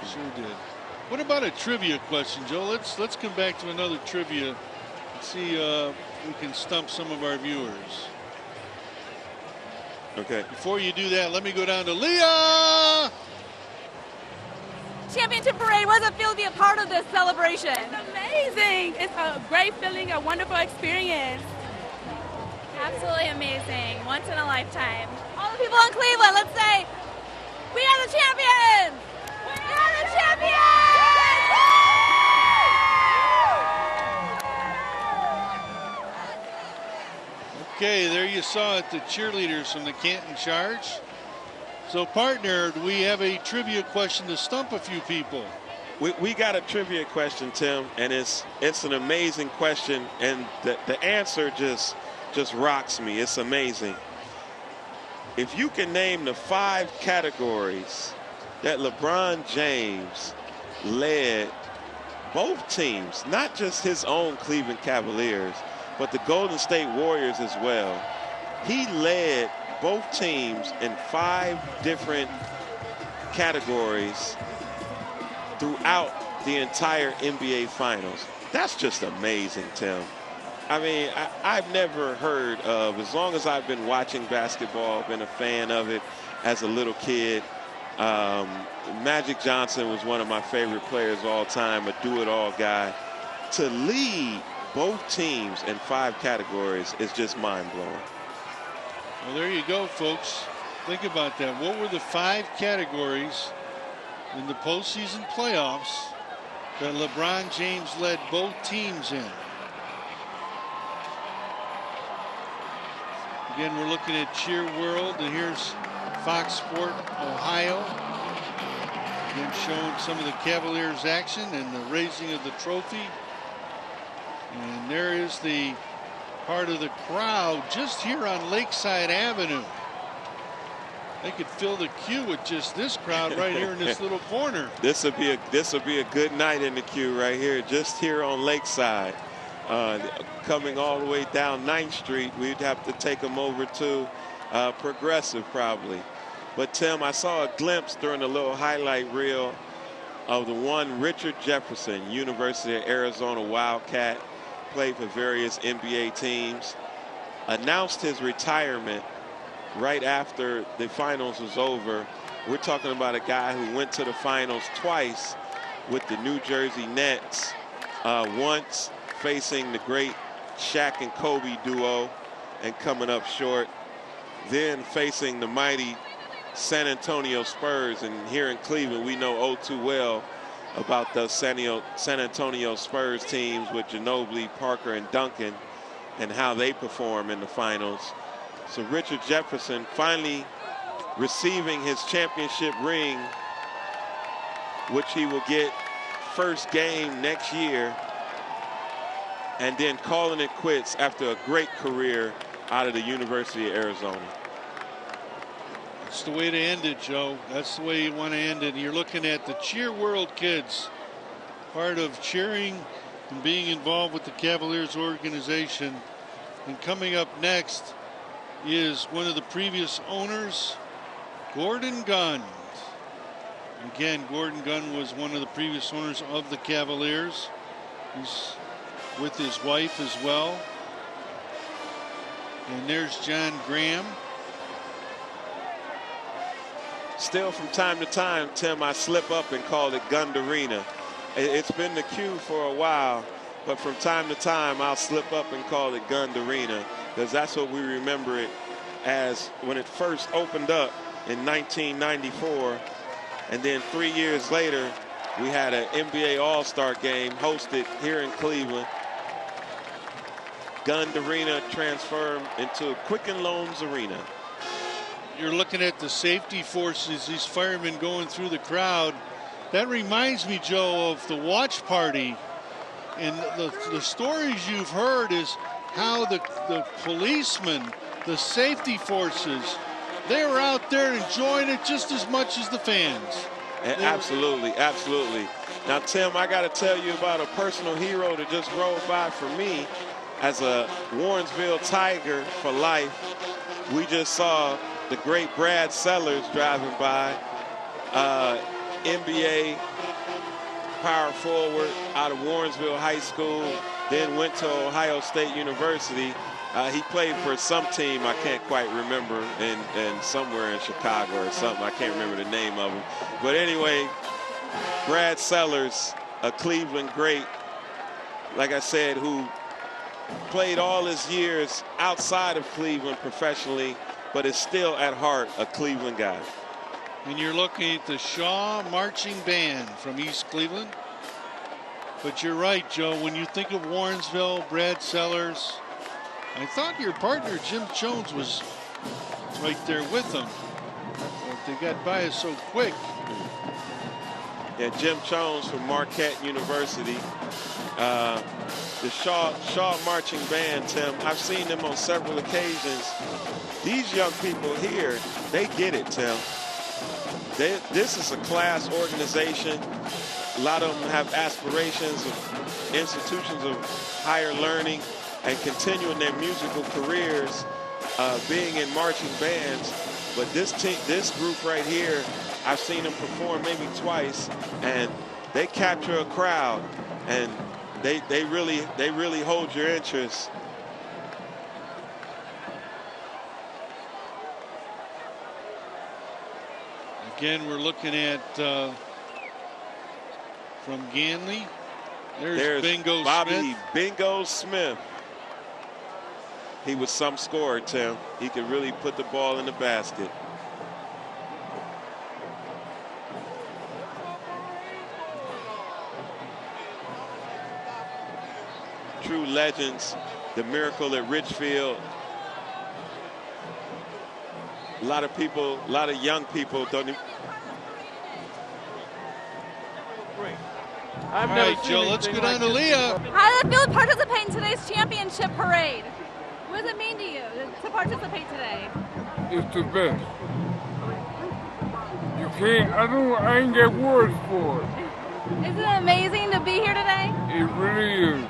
Sure did. What about a trivia question, Joe? Let's come back to another trivia and see if we can stump some of our viewers. Okay. Before you do that, let me go down to Leah. championship parade. What does it feel to be a part of this celebration? It's amazing. It's a great feeling, a wonderful experience. Absolutely amazing. Once in a lifetime. All the people in Cleveland, let's say, we are the champions! We are the champions! Okay, there you saw it, the cheerleaders from the Canton Charge. So, partner, we have a trivia question to stump a few people. We got a trivia question, Tim, and it's an amazing question, and the answer just rocks me. It's amazing. If you can name the 5 categories that LeBron James led both teams, not just his own Cleveland Cavaliers, but the Golden State Warriors as well. He led both teams in 5 different categories throughout the entire NBA Finals. That's just amazing, Tim. I mean, I've never heard of, as long as I've been watching basketball, been a fan of it as a little kid. Magic Johnson was one of my favorite players of all time, a do-it-all guy. To lead both teams in 5 categories is just mind-blowing. Well, there you go, folks. Think about that. What were the 5 categories in the postseason playoffs that LeBron James led both teams in? Again, we're looking at Cheer World, and here's Fox Sport Ohio. Again, showing some of the Cavaliers action and the raising of the trophy. And there is the part of the crowd just here on Lakeside Avenue. They could fill the queue with just this crowd right here in this little corner. This will be a good night in the queue right here, just here on Lakeside. Coming all the way down 9th Street, we'd have to take them over to Progressive probably. But Tim, I saw a glimpse during the little highlight reel of the one Richard Jefferson, University of Arizona Wildcat, played for various NBA teams, announced his retirement right after the finals was over. We're talking about a guy who went to the finals twice with the New Jersey Nets, once facing the great Shaq and Kobe duo and coming up short, then facing the mighty San Antonio Spurs. And here in Cleveland, we know all too well about the San Antonio Spurs teams with Ginobili, Parker, and Duncan, and how they perform in the finals. So Richard Jefferson finally receiving his championship ring, which he will get first game next year, and then calling it quits after a great career out of the University of Arizona. That's the way to end it, Joe. That's the way you want to end it. You're looking at the Cheer World kids, part of cheering and being involved with the Cavaliers organization. And coming up next is one of the previous owners, Gordon Gunn. Again, Gordon Gunn was one of the previous owners of the Cavaliers. He's with his wife as well. And there's John Graham. Still from time to time, Tim, I slip up and call it Gund Arena. It's been the cue for a while, but from time to time, I'll slip up and call it Gund Arena, because that's what we remember it as when it first opened up in 1994. And then 3 years later, we had an NBA All-Star game hosted here in Cleveland. Gund Arena transformed into Quicken Loans Arena. You're looking at the safety forces, these firemen going through the crowd. That reminds me, Joe, of the watch party. And the stories you've heard is how the policemen, the safety forces, they were out there enjoying it just as much as the fans. Absolutely, absolutely. Now, Tim, I got to tell you about a personal hero that just rolled by for me as a Warrensville Tiger for life. We just saw the great Brad Sellers driving by, NBA power forward out of Warrensville High School, then went to Ohio State University. He played for some team I can't quite remember, and somewhere in Chicago or something. I can't remember the name of him. But anyway, Brad Sellers, a Cleveland great, like I said, who played all his years outside of Cleveland professionally, but is still at heart a Cleveland guy. And you're looking at the Shaw Marching Band from East Cleveland. But you're right, Joe, when you think of Warrensville, Brad Sellers, I thought your partner Jim Jones was right there with them, but they got by us so quick. Yeah, Jim Jones from Marquette University. The Shaw Marching Band, Tim, I've seen them on several occasions. These young people here, they get it, Tim. This is a class organization. A lot of them have aspirations of institutions of higher learning and continuing their musical careers, being in marching bands. But this group right here, I've seen them perform maybe twice, and they capture a crowd, and they really hold your interest. Again, we're looking at from Ganley. There's Bingo Bobby Smith. Bingo Smith. He was some scorer, Tim. He could really put the ball in the basket. True legends. The Miracle at Richfield. A lot of people, a lot of young people don't even. All right, Joe, let's go down to Leah. How does it feel to participate in today's championship parade? What does it mean to you to participate today? It's the best. You can't, I ain't got words for it. Isn't it amazing to be here today? It really is.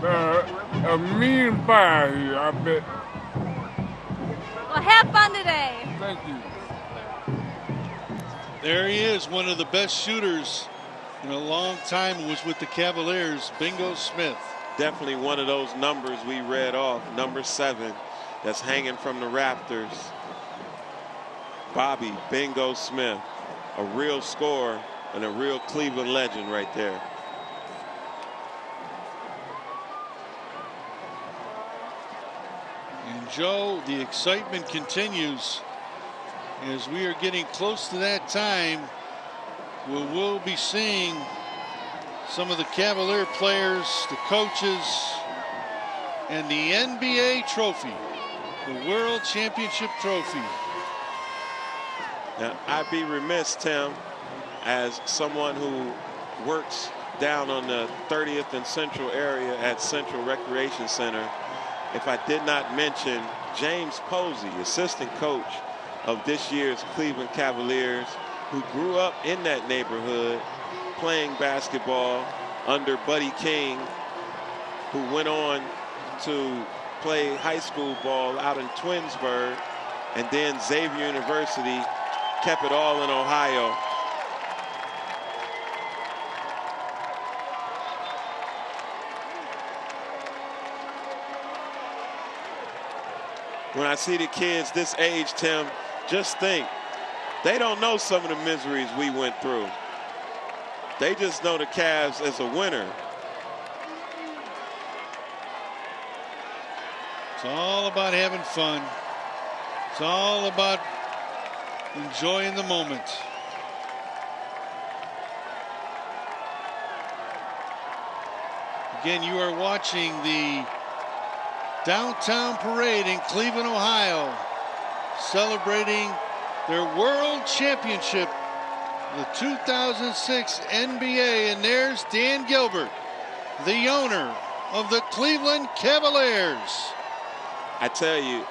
$1.5 million here, I bet. Well, have fun today. Thank you. There he is, one of the best shooters in a long time, was with the Cavaliers, Bingo Smith. Definitely one of those numbers we read off, number 7, that's hanging from the Raptors. Bobby Bingo Smith, a real scorer and a real Cleveland legend right there. And Joe, the excitement continues as we are getting close to that time. We'll be seeing some of the Cavalier players, the coaches, and the NBA trophy, the World Championship trophy. Now, I'd be remiss, Tim, as someone who works down on the 30th and Central area at Central Recreation Center, if I did not mention James Posey, assistant coach of this year's Cleveland Cavaliers, who grew up in that neighborhood playing basketball under Buddy King, who went on to play high school ball out in Twinsburg, and then Xavier University, kept it all in Ohio. When I see the kids this age, Tim, just think, they don't know some of the miseries we went through. They just know the Cavs as a winner. It's all about having fun. It's all about enjoying the moment. Again, you are watching the downtown parade in Cleveland, Ohio, celebrating their World Championship, the 2006 NBA, and there's Dan Gilbert, the owner of the Cleveland Cavaliers. I tell you,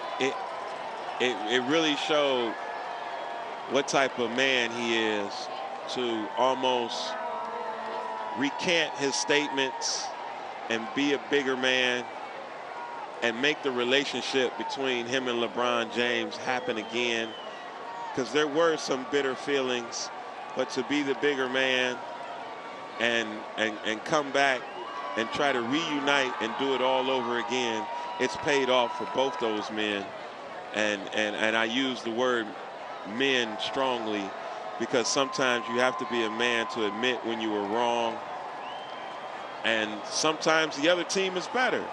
it really showed what type of man he is to almost recant his statements and be a bigger man and make the relationship between him and LeBron James happen again, because there were some bitter feelings, but to be the bigger man and come back and try to reunite and do it all over again, it's paid off for both those men. And I use the word men strongly, because sometimes you have to be a man to admit when you were wrong. And sometimes the other team is better.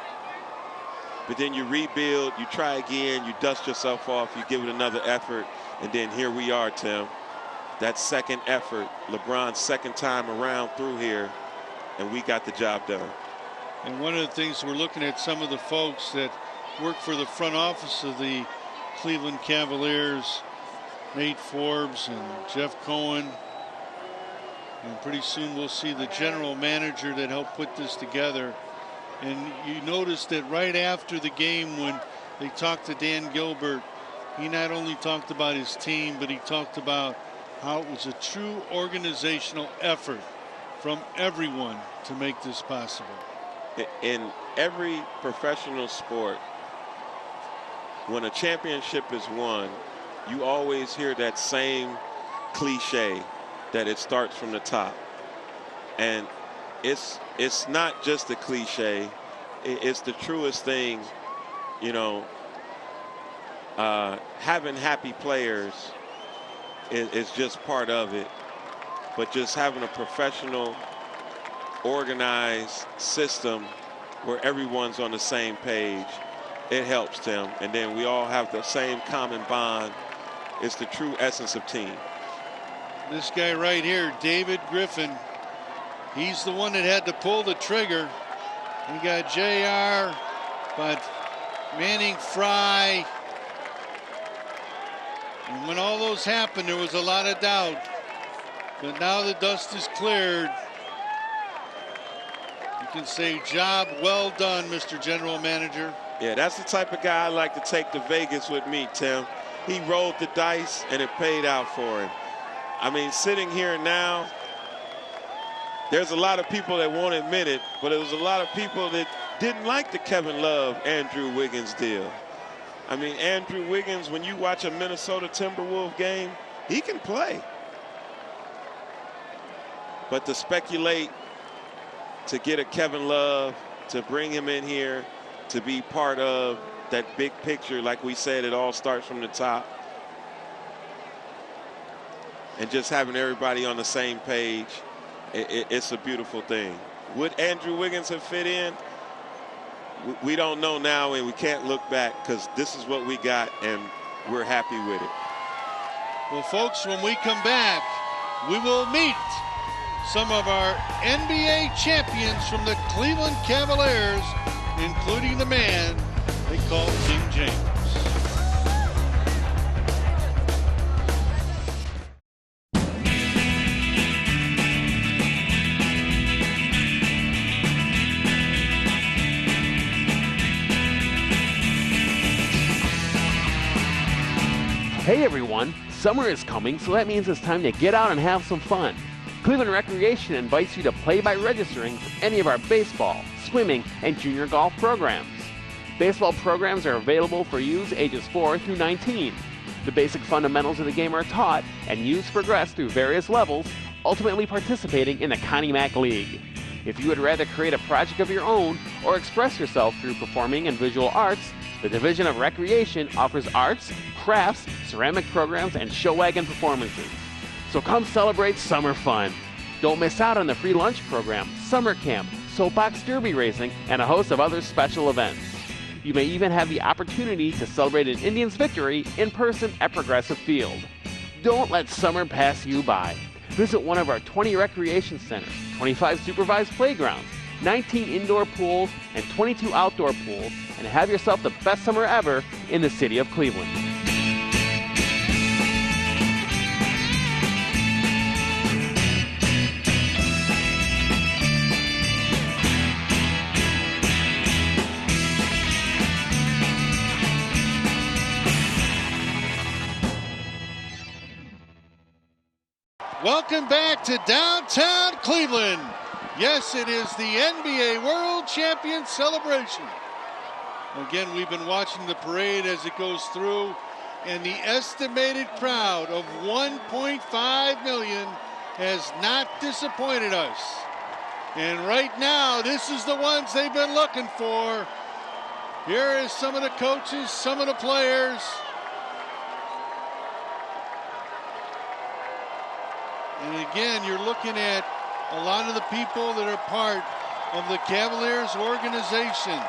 But then you rebuild, you try again, you dust yourself off, you give it another effort, and then here we are, Tim. That second effort, LeBron's second time around through here, and we got the job done. And one of the things, we're looking at some of the folks that work for the front office of the Cleveland Cavaliers, Nate Forbes and Jeff Cohen. And pretty soon we'll see the general manager that helped put this together. And you notice that right after the game, when they talked to Dan Gilbert, he not only talked about his team, but he talked about how it was a true organizational effort from everyone to make this possible. In every professional sport, when a championship is won, you always hear that same cliche that it starts from the top. And it's not just a cliche, it's the truest thing. You know, having happy players is just part of it, but just having a professional, organized system where everyone's on the same page, it helps, Tim. And then we all have the same common bond. It's the true essence of team. This guy right here, David Griffin, he's the one that had to pull the trigger. You got JR, but Manning Fry. And when all those happened, there was a lot of doubt. But now the dust is cleared. You can say, job well done, Mr. General Manager. Yeah, that's the type of guy I like to take to Vegas with me, Tim. He rolled the dice, and it paid out for him. I mean, sitting here now, there's a lot of people that won't admit it, but there was a lot of people that didn't like the Kevin Love, Andrew Wiggins deal. I mean, Andrew Wiggins, when you watch a Minnesota Timberwolves game, he can play. But to speculate, to get a Kevin Love, to bring him in here, to be part of that big picture, like we said, it all starts from the top. And just having everybody on the same page, it's a beautiful thing. Would Andrew Wiggins have fit in? We don't know now, and we can't look back, because this is what we got, and we're happy with it. Well, folks, when we come back, we will meet some of our NBA champions from the Cleveland Cavaliers, including the man they call King James. Hey everyone, summer is coming, so that means it's time to get out and have some fun. Cleveland Recreation invites you to play by registering for any of our baseball, swimming, and junior golf programs. Baseball programs are available for youths ages 4 through 19. The basic fundamentals of the game are taught, and youths progress through various levels, ultimately participating in the Connie Mack League. If you would rather create a project of your own or express yourself through performing and visual arts, the Division of Recreation offers arts, crafts, ceramic programs, and show wagon performances. So come celebrate summer fun. Don't miss out on the free lunch program, summer camp, soapbox derby racing, and a host of other special events. You may even have the opportunity to celebrate an Indians victory in person at Progressive Field. Don't let summer pass you by. Visit one of our 20 recreation centers, 25 supervised playgrounds, 19 indoor pools, and 22 outdoor pools, and have yourself the best summer ever in the city of Cleveland. Welcome back to downtown Cleveland. Yes, it is the NBA World Champion celebration. Again, we've been watching the parade as it goes through, and the estimated crowd of 1.5 million has not disappointed us. And right now, this is the ones they've been looking for. Here is some of the coaches, some of the players. And again, you're looking at a lot of the people that are part of the Cavaliers organization.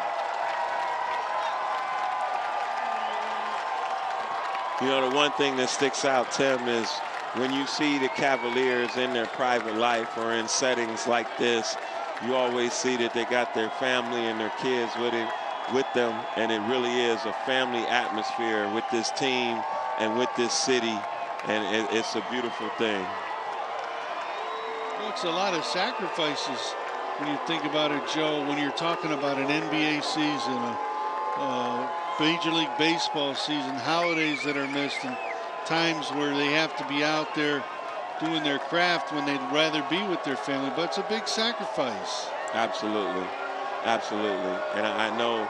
You know, the one thing that sticks out, Tim, is when you see the Cavaliers in their private life or in settings like this, you always see that they got their family and their kids with them, and it really is a family atmosphere with this team and with this city, and it's a beautiful thing. Well, it's a lot of sacrifices when you think about it, Joe, when you're talking about an NBA season, a Major League Baseball season, holidays that are missed, and times where they have to be out there doing their craft when they'd rather be with their family. But it's a big sacrifice. Absolutely. Absolutely. And I know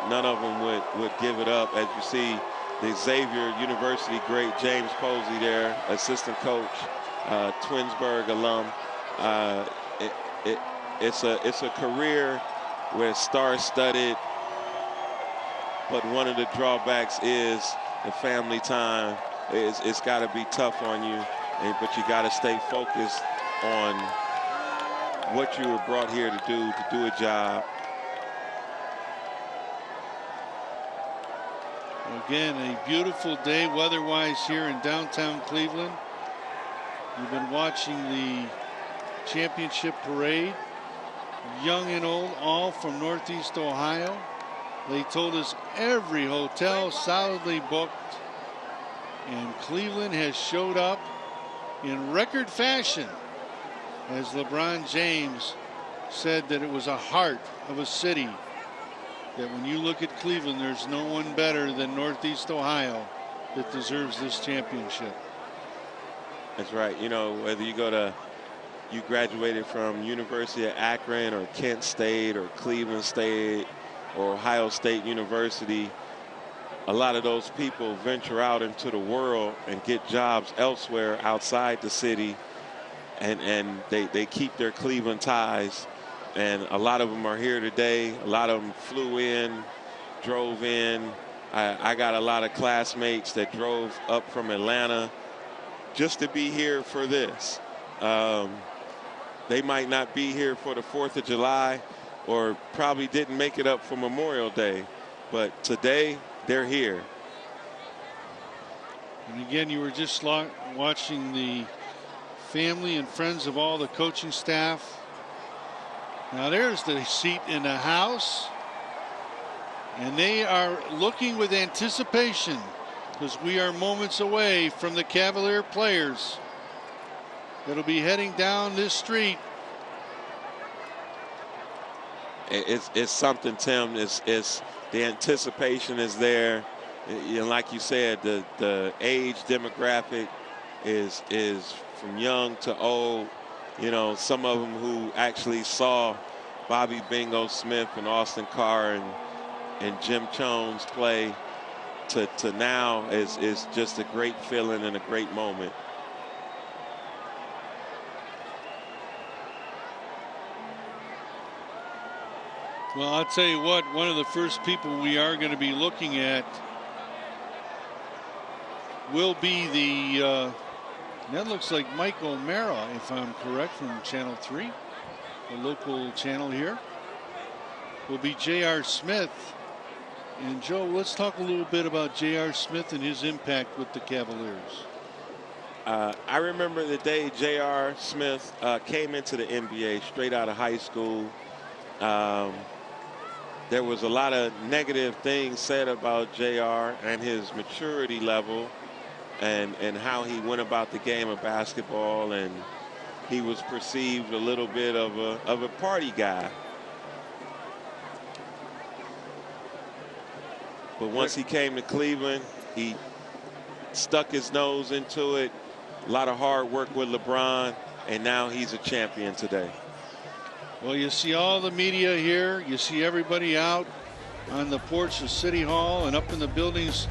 none of them would give it up. As you see, the Xavier University great James Posey there, assistant coach, Twinsburg alum. It's a career where it's star-studded, but one of the drawbacks is the family time. It's got to be tough on you, but you got to stay focused on what you were brought here to do a job. Again, a beautiful day weather-wise here in downtown Cleveland. You've been watching the championship parade. Young and old, all from Northeast Ohio. They told us every hotel solidly booked. And Cleveland has showed up in record fashion, as LeBron James said that it was a heart of a city, that when you look at Cleveland, there's no one better than Northeast Ohio that deserves this championship. That's right. You know, whether you graduated from University of Akron or Kent State or Cleveland State or Ohio State University, a lot of those people venture out into the world and get jobs elsewhere outside the city, and they keep their Cleveland ties. And a lot of them are here today. A lot of them flew in, drove in. I got a lot of classmates that drove up from Atlanta just to be here for this. They might not be here for the 4th of July, or probably didn't make it up for Memorial Day, but today they're here. And again, you were just watching the family and friends of all the coaching staff. Now there's the seat in the house, and they are looking with anticipation, because we are moments away from the Cavalier players that'll be heading down this street. It's something, Tim. It's the anticipation is there. And like you said, the age demographic is from young to old. You know, some of them who actually saw Bobby Bingo Smith and Austin Carr and Jim Jones play to now is just a great feeling and a great moment. Well, I'll tell you what, one of the first people we are going to be looking at will be that looks like Mike O'Mara, if I'm correct, from Channel 3, the local channel here, will be J.R. Smith. And Joe, let's talk a little bit about J.R. Smith and his impact with the Cavaliers. I remember the day J.R. Smith came into the NBA straight out of high school. There was a lot of negative things said about J.R. and his maturity level and how he went about the game of basketball, and he was perceived a little bit of a party guy. But once he came to Cleveland, he stuck his nose into it. A lot of hard work with LeBron, and now he's a champion today. Well, you see all the media here. You see everybody out on the porch of City Hall and up in the buildings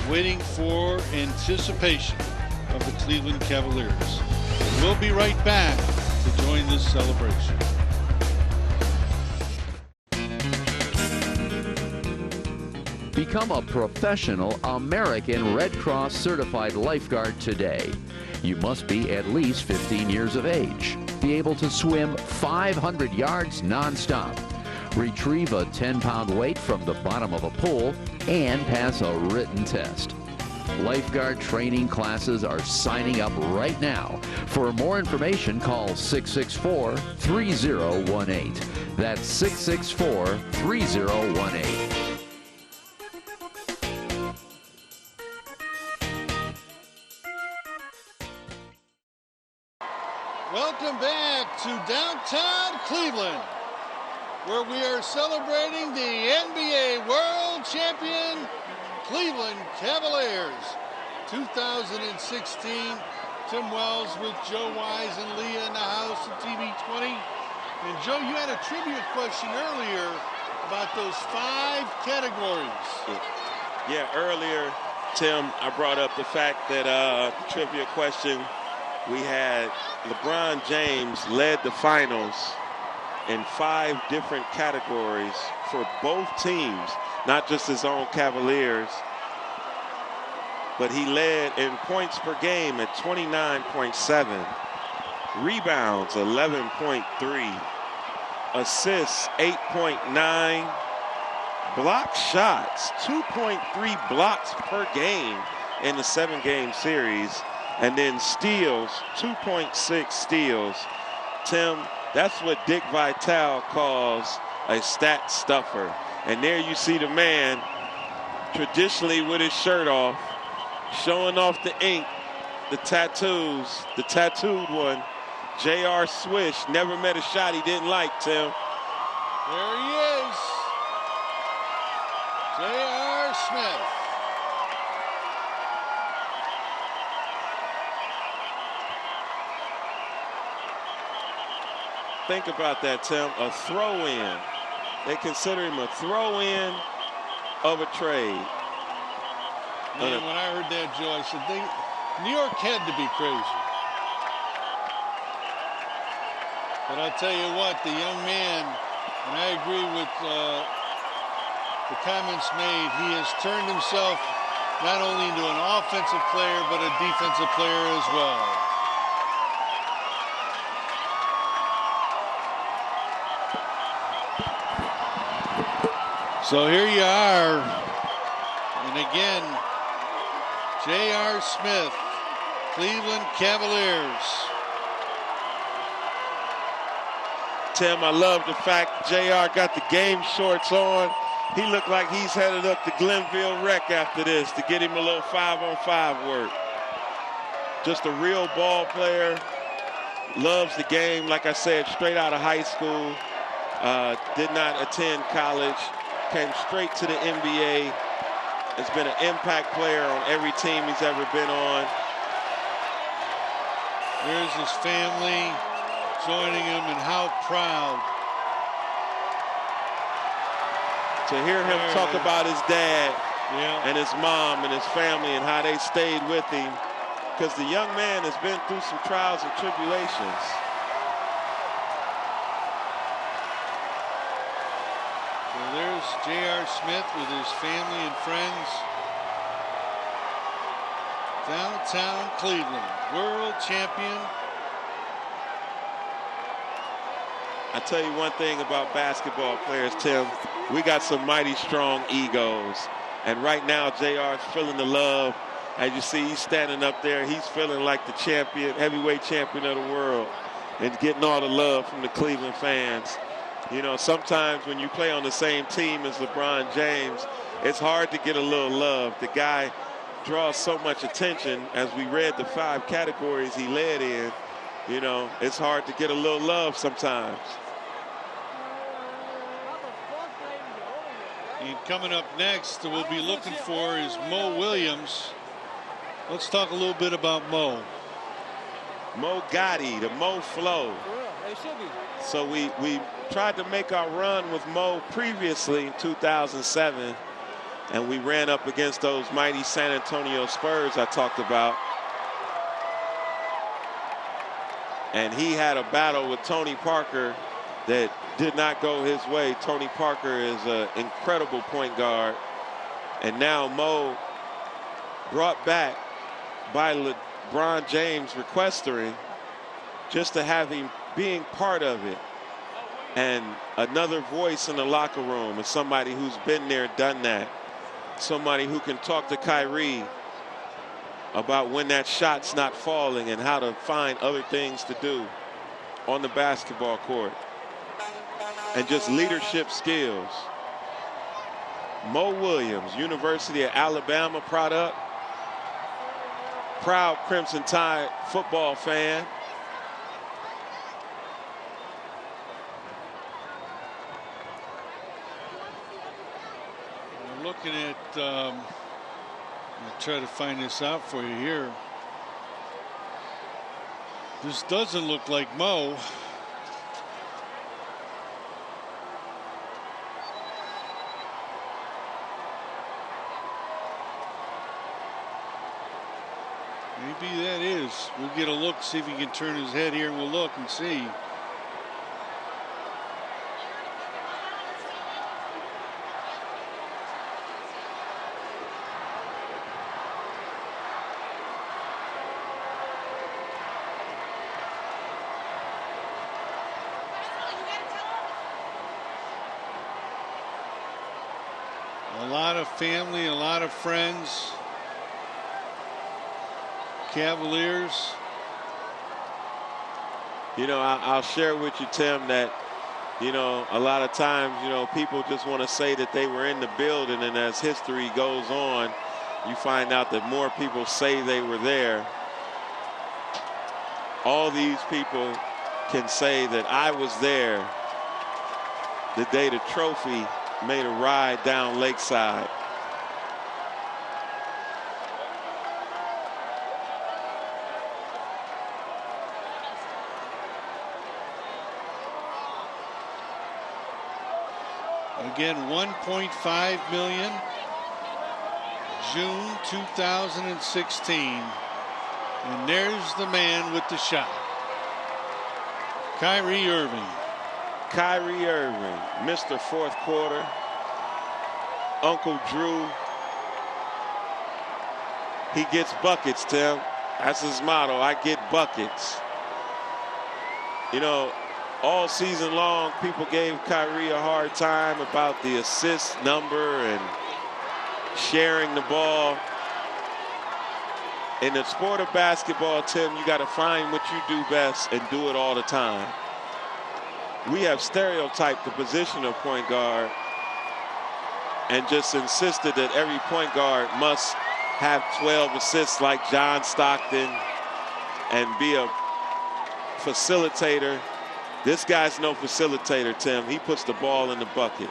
waiting for anticipation of the Cleveland Cavaliers. We'll be right back to join this celebration. Become a professional American Red Cross certified lifeguard today. You must be at least 15 years of age, be able to swim 500 yards nonstop, retrieve a 10-pound weight from the bottom of a pool, and pass a written test. Lifeguard training classes are signing up right now. For more information, call 664-3018. That's 664-3018. Welcome back to downtown Cleveland, where we are celebrating the NBA World Champion Cleveland Cavaliers 2016. Tim Wells with Joe Wise and Leah in the house at TV 20. And Joe, you had a trivia question earlier about those 5 categories. Yeah, earlier, Tim, I brought up the fact that the trivia question, we had LeBron James led the finals in 5 different categories for both teams, not just his own Cavaliers, but he led in points per game at 29.7, rebounds 11.3, assists 8.9, block shots 2.3 blocks per game in the 7-game series, and then steals 2.6 steals. Tim, that's what Dick Vitale calls a stat stuffer. And there you see the man traditionally with his shirt off, showing off the ink, the tattoos, the tattooed one. J.R. Swish never met a shot he didn't like, Tim. There he is. J.R. Smith. Think about that, Tim. A throw-in. They consider him a throw-in of a trade. Man, when I heard that, Joe, I said, New York had to be crazy. But I'll tell you what, the young man, and I agree with the comments made, he has turned himself not only into an offensive player, but a defensive player as well. So here you are, and again, J.R. Smith, Cleveland Cavaliers. Tim, I love the fact J.R. got the game shorts on. He looked like he's headed up to Glenville Rec after this to get him a little 5-on-5 work. Just a real ball player, loves the game. Like I said, straight out of high school, did not attend college. Came straight to the NBA. Has been an impact player on every team he's ever been on. There's his family joining him, and how proud. To hear him talk about his dad and his mom and his family and how they stayed with him, because the young man has been through some trials and tribulations. There's J.R. Smith with his family and friends. Downtown Cleveland, world champion. I tell you one thing about basketball players, Tim, we got some mighty strong egos. And right now, J.R.'s feeling the love. As you see, he's standing up there. He's feeling like the champion, heavyweight champion of the world, and getting all the love from the Cleveland fans. You know, sometimes when you play on the same team as LeBron James, it's hard to get a little love. The guy draws so much attention. As we read the 5 categories he led in, you know, it's hard to get a little love sometimes. And coming up next, we'll be looking for is Mo Williams. Let's talk a little bit about Mo. Mo Gotti, the Mo Flow. So we tried to make our run with Mo previously in 2007, and we ran up against those mighty San Antonio Spurs I talked about. And he had a battle with Tony Parker that did not go his way. Tony Parker is an incredible point guard. And now Mo, brought back by LeBron James requesting, just to have him being part of it. And another voice in the locker room, and somebody who's been there, done that. Somebody who can talk to Kyrie about when that shot's not falling and how to find other things to do on the basketball court. And just leadership skills. Mo Williams, University of Alabama product. Proud Crimson Tide football fan. We're looking at, I'll try to find this out for you here. This doesn't look like Mo. Maybe that is. We'll get a look, see if he can turn his head here, and we'll look and see. A lot of family, a lot of friends. Cavaliers. You know, I'll share with you, Tim, that, you know, a lot of times, you know, people just want to say that they were in the building, and as history goes on, you find out that more people say they were there. All these people can say that I was there the day the trophy made a ride down Lakeside. Again, $1.5 million, June 2016. And there's the man with the shot. Kyrie Irving. Kyrie Irving, Mr. Fourth Quarter. Uncle Drew. He gets buckets, Tim. That's his motto. I get buckets. You know, all season long, people gave Kyrie a hard time about the assist number and sharing the ball. In the sport of basketball, Tim, you got to find what you do best and do it all the time. We have stereotyped the position of point guard and just insisted that every point guard must have 12 assists like John Stockton and be a facilitator. This guy's no facilitator, Tim. He puts the ball in the bucket.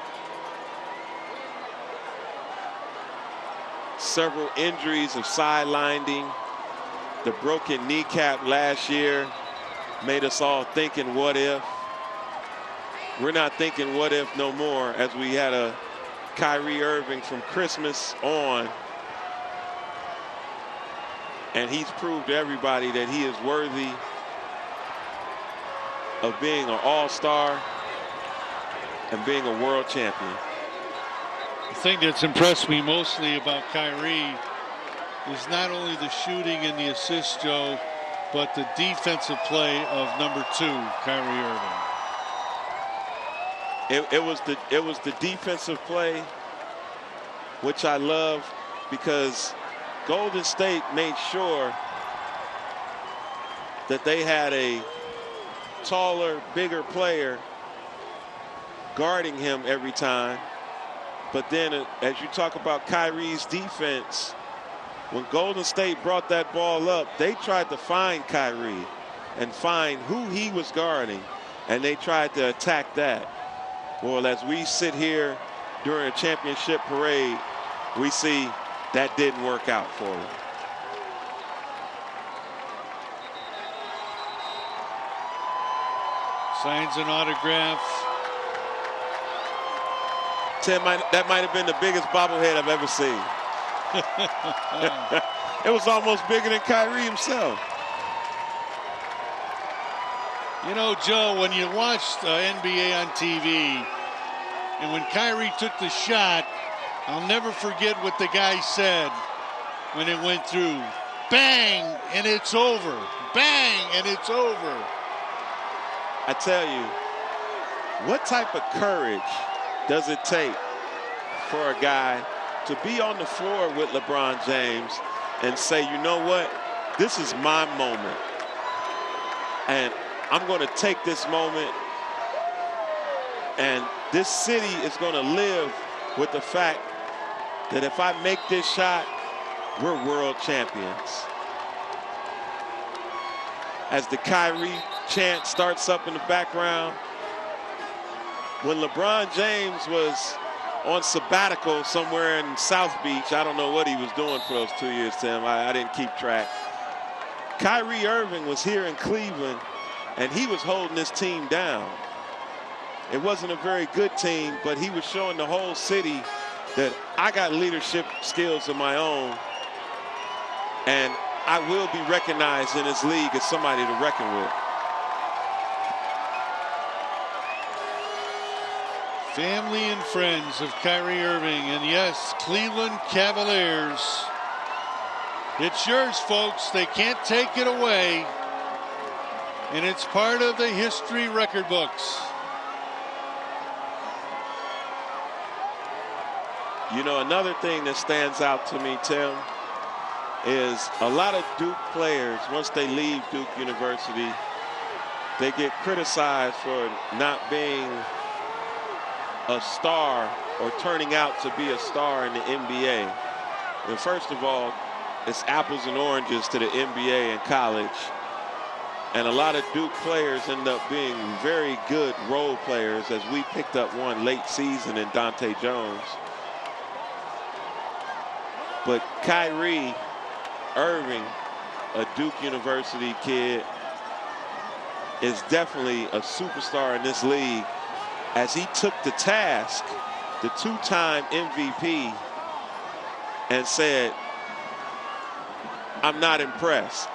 Several injuries have sidelined him. The broken kneecap last year made us all thinking, what if? We're not thinking what if no more, as we had a Kyrie Irving from Christmas on. And he's proved to everybody that he is worthy of being an all-star and being a world champion. The thing that's impressed me mostly about Kyrie is not only the shooting and the assist, Joe, but the defensive play of number 2, Kyrie Irving. It was the defensive play, which I love, because Golden State made sure that they had a taller, bigger player guarding him every time. But then as you talk about Kyrie's defense, when Golden State brought that ball up, they tried to find Kyrie and find who he was guarding, and they tried to attack that. Well, as we sit here during a championship parade, we see that didn't work out for him. Signs an autograph. Tim, that might have been the biggest bobblehead I've ever seen. It was almost bigger than Kyrie himself. You know, Joe, when you watched NBA on TV, and when Kyrie took the shot, I'll never forget what the guy said when it went through. Bang, and it's over. Bang, and it's over. I tell you, what type of courage does it take for a guy to be on the floor with LeBron James and say, you know what, this is my moment, and I'm going to take this moment, and this city is going to live with the fact that if I make this shot, we're world champions. As the Kyrie chant starts up in the background, when LeBron James was on sabbatical somewhere in South Beach, I don't know what he was doing for those 2 years, Tim. I didn't keep track. Kyrie Irving was here in Cleveland, and he was holding his team down. It wasn't a very good team, but he was showing the whole city that I got leadership skills of my own, and I will be recognized in this league as somebody to reckon with. Family and friends of Kyrie Irving, and yes, Cleveland Cavaliers. It's yours, folks. They can't take it away, and it's part of the history record books. You know, another thing that stands out to me, Tim, is a lot of Duke players, once they leave Duke University, they get criticized for not being a star or turning out to be a star in the NBA. And first of all, it's apples and oranges to the NBA and college. And a lot of Duke players end up being very good role players, as we picked up one late season in Dante Jones. But Kyrie Irving, a Duke University kid, is definitely a superstar in this league, as he took to task the two-time MVP and said, I'm not impressed.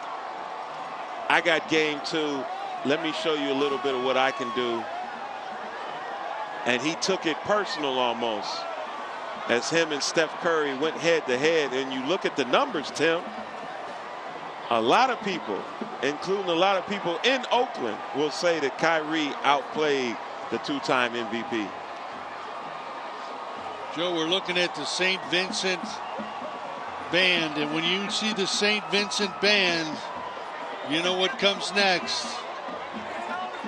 I got game 2. Let me show you a little bit of what I can do. And he took it personal almost, as him and Steph Curry went head-to-head. And you look at the numbers, Tim, a lot of people, including a lot of people in Oakland, will say that Kyrie outplayed the two-time MVP. Joe, we're looking at the St. Vincent Band, and when you see the St. Vincent Band, you know what comes next.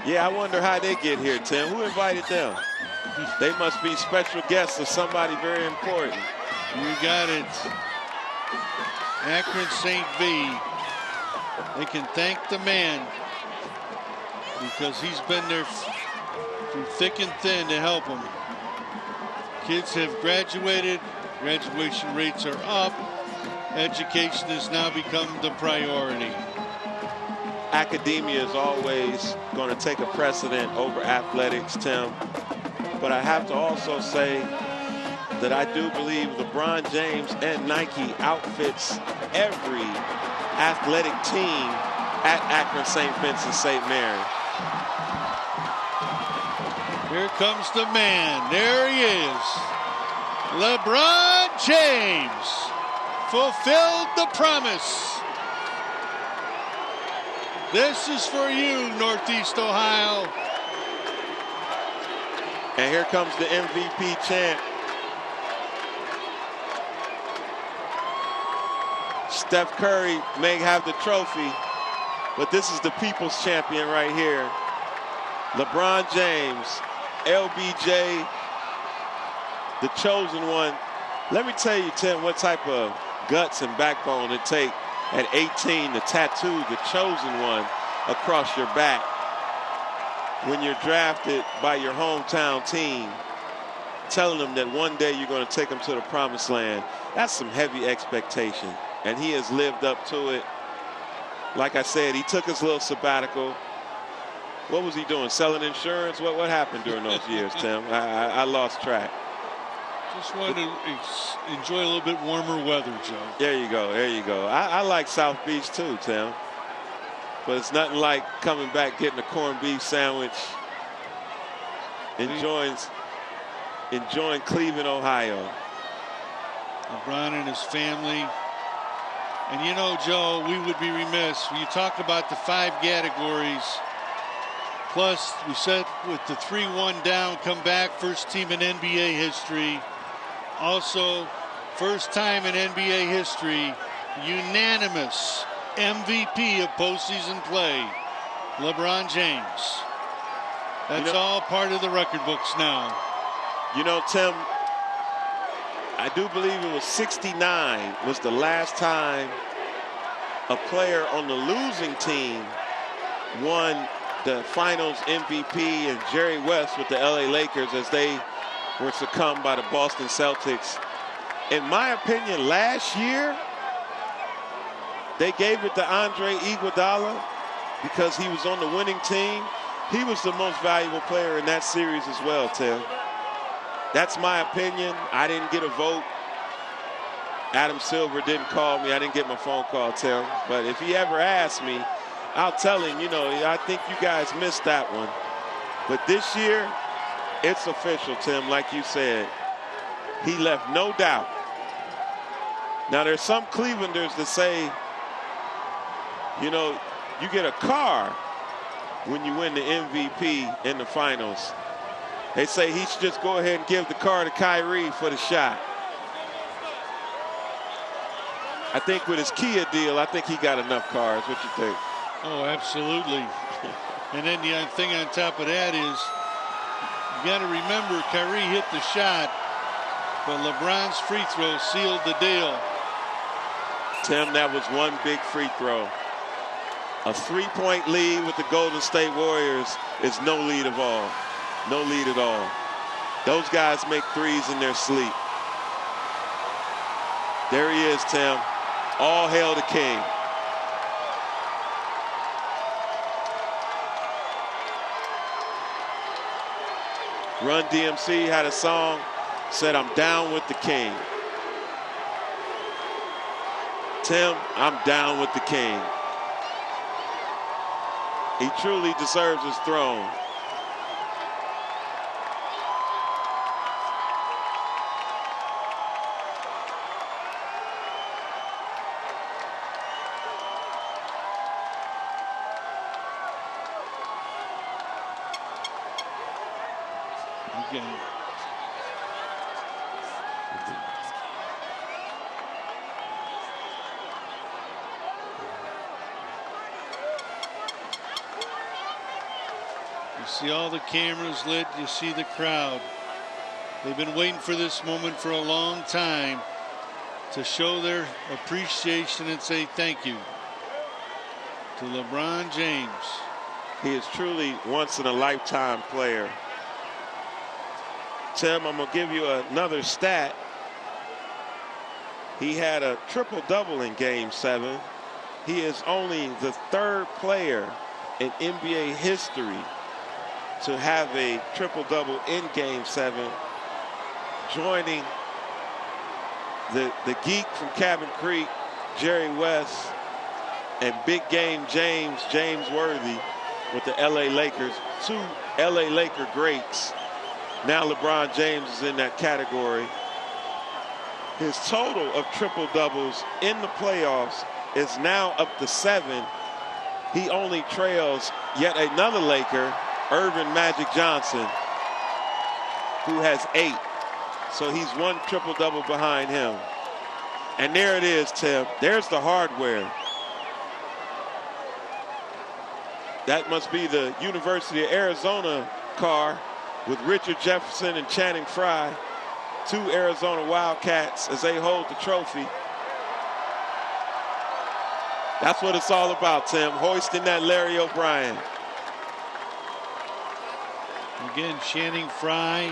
Yeah, I wonder how they get here, Tim. Who invited them? They must be special guests of somebody very important. You got it. Akron St. V. They can thank the man, because he's been there through thick and thin to help them. Kids have graduated. Graduation rates are up. Education has now become the priority. Academia is always going to take a precedent over athletics, Tim. But I have to also say that I do believe LeBron James and Nike outfits every athletic team at Akron St. Vincent St. Mary. Here comes the man. There he is. LeBron James fulfilled the promise. This is for you, Northeast Ohio. And here comes the MVP chant. Steph Curry may have the trophy, but this is the people's champion right here. LeBron James, LBJ, the chosen one. Let me tell you, Tim, what type of guts and backbone it takes at 18 to tattoo the chosen one across your back when you're drafted by your hometown team, telling them that one day you're going to take them to the promised land. That's some heavy expectation, and he has lived up to it. Like I said, he took his little sabbatical. What was he doing? Selling insurance? What happened during those years, Tim? I lost track. Just wanted to enjoy a little bit warmer weather, Joe. There you go. There you go. I like South Beach too, Tim. But it's nothing like coming back, getting a corned beef sandwich, enjoying Cleveland, Ohio. LeBron and his family. And you know, Joe, we would be remiss. You talk about the 5 categories. Plus, we said with the 3-1 down, come back, first team in NBA history. Also, first time in NBA history, unanimous MVP of postseason play, LeBron James. That's all part of the record books now. You know, Tim, I do believe it was 69 was the last time a player on the losing team won the finals MVP, and Jerry West with the LA Lakers as they were succumbed by the Boston Celtics. In my opinion, last year, they gave it to Andre Iguodala because he was on the winning team. He was the most valuable player in that series as well, Tim. That's my opinion. I didn't get a vote. Adam Silver didn't call me. I didn't get my phone call, Tim. But if he ever asks me, I'll tell him, you know, I think you guys missed that one. But this year, it's official, Tim, like you said. He left no doubt. Now, there's some Clevelanders that say, you know, you get a car when you win the MVP in the finals. They say he should just go ahead and give the car to Kyrie for the shot. I think with his Kia deal, I think he got enough cars. What you think? Oh, absolutely. And then the thing on top of that is, you got to remember, Kyrie hit the shot, but LeBron's free throw sealed the deal. Tim, that was one big free throw. A 3-point lead with the Golden State Warriors is no lead of all. No lead at all. Those guys make threes in their sleep. There he is, Tim. All hail the king. Run DMC had a song, said, "I'm down with the king." Tim, I'm down with the king. He truly deserves his throne. Again. You see all the cameras lit, you see the crowd. They've been waiting for this moment for a long time to show their appreciation and say thank you to LeBron James. He is truly once in a lifetime player. Tim, I'm going to give you another stat. He had a triple-double in Game 7. He is only the 3rd player in NBA history to have a triple-double in Game 7, joining the geek from Cabin Creek, Jerry West, and Big Game James Worthy with the LA Lakers, 2 LA Laker greats. Now LeBron James is in that category. His total of triple doubles in the playoffs is now up to 7. He only trails yet another Laker, Irvin Magic Johnson, who has 8. So he's 1 triple double behind him. And there it is, Tim. There's the hardware. That must be the University of Arizona car with Richard Jefferson and Channing Frye, 2 Arizona Wildcats, as they hold the trophy. That's what it's all about, Tim, hoisting that Larry O'Brien. Again, Channing Frye,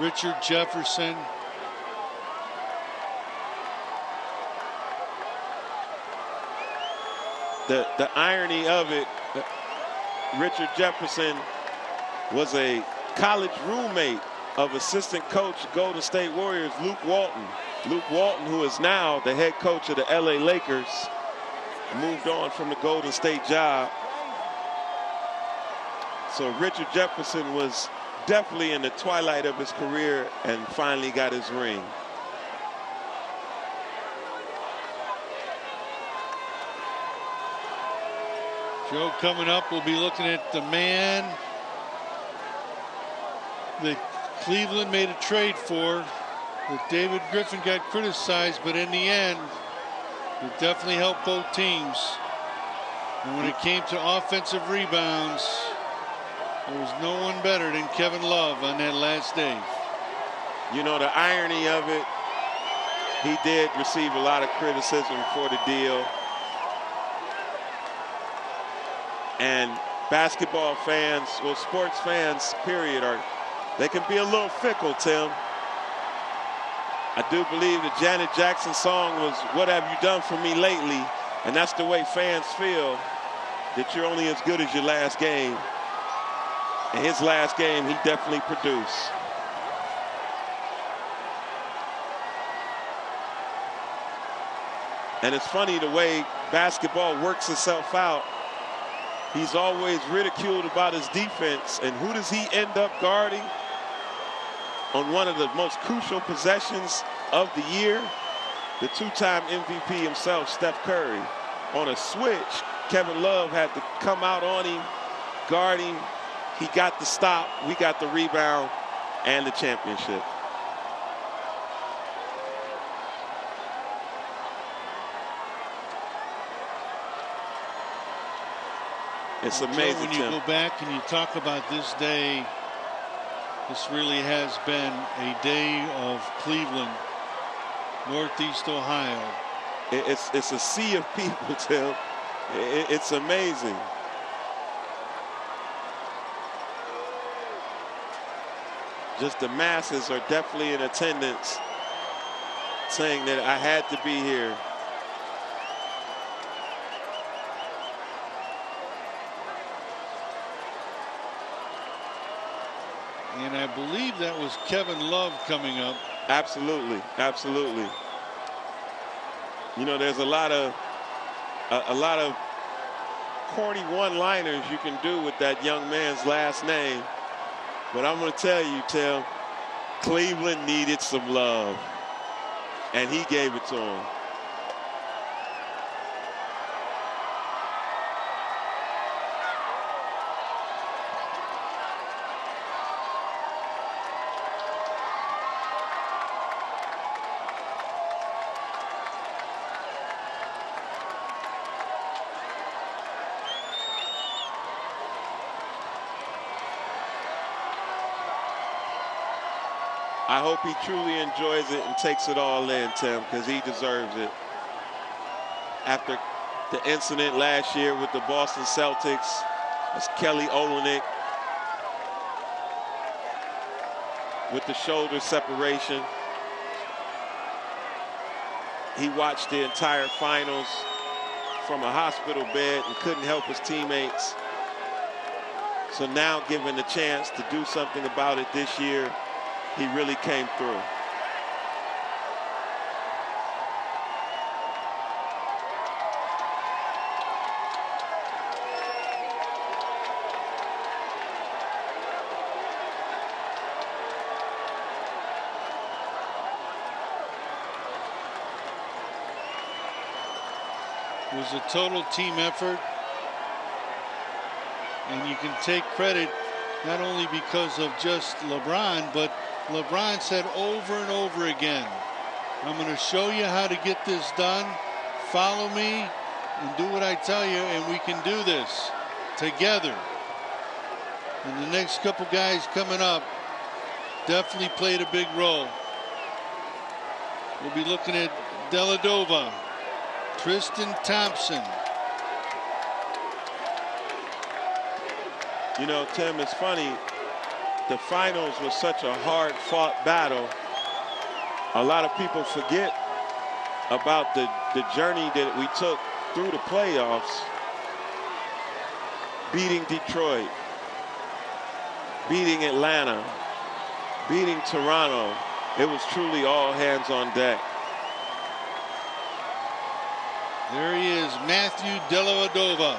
Richard Jefferson. The irony of it, Richard Jefferson was a college roommate of assistant coach Golden State Warriors Luke Walton. Luke Walton, who is now the head coach of the LA Lakers, moved on from the Golden State job. So Richard Jefferson was definitely in the twilight of his career and finally got his ring. Joe, coming up, we'll be looking at the man that Cleveland made a trade for, that David Griffin got criticized, but in the end, it definitely helped both teams. And when it came to offensive rebounds, there was no one better than Kevin Love on that last day. You know, the irony of it, he did receive a lot of criticism for the deal. And basketball fans, well, sports fans, period, they can be a little fickle, Tim. I do believe the Janet Jackson song was "What Have You Done For Me Lately?" And that's the way fans feel, that you're only as good as your last game. And his last game, he definitely produced. And it's funny the way basketball works itself out. He's always ridiculed about his defense, and who does he end up guarding on one of the most crucial possessions of the year? The two-time MVP himself, Steph Curry. On a switch, Kevin Love had to come out on him, guard him. He got the stop, we got the rebound, and the championship. It's amazing. When you go back and you talk about this day, this really has been a day of Cleveland, Northeast Ohio. It's a sea of people, Tim. It's amazing. Just the masses are definitely in attendance, saying that I had to be here. And I believe that was Kevin Love coming up. Absolutely, absolutely. You know, there's a lot of corny one-liners you can do with that young man's last name. But I'm going to tell you, Tim, Cleveland needed some love, and he gave it to him. I hope he truly enjoys it and takes it all in, Tim, because he deserves it. After the incident last year with the Boston Celtics, it's Kelly Olynyk with the shoulder separation. He watched the entire finals from a hospital bed and couldn't help his teammates. So now given the chance to do something about it this year, he really came through. It was a total team effort, and you can take credit not only because of just LeBron, but LeBron said over and over again, I'm going to show you how to get this done. Follow me and do what I tell you, and we can do this together. And the next couple guys coming up definitely played a big role. We'll be looking at Dellavedova, Tristan Thompson. You know, Tim, it's funny. The finals was such a hard-fought battle. A lot of people forget about the journey that we took through the playoffs. Beating Detroit, beating Atlanta, beating Toronto. It was truly all hands on deck. There he is, Matthew Dellavedova.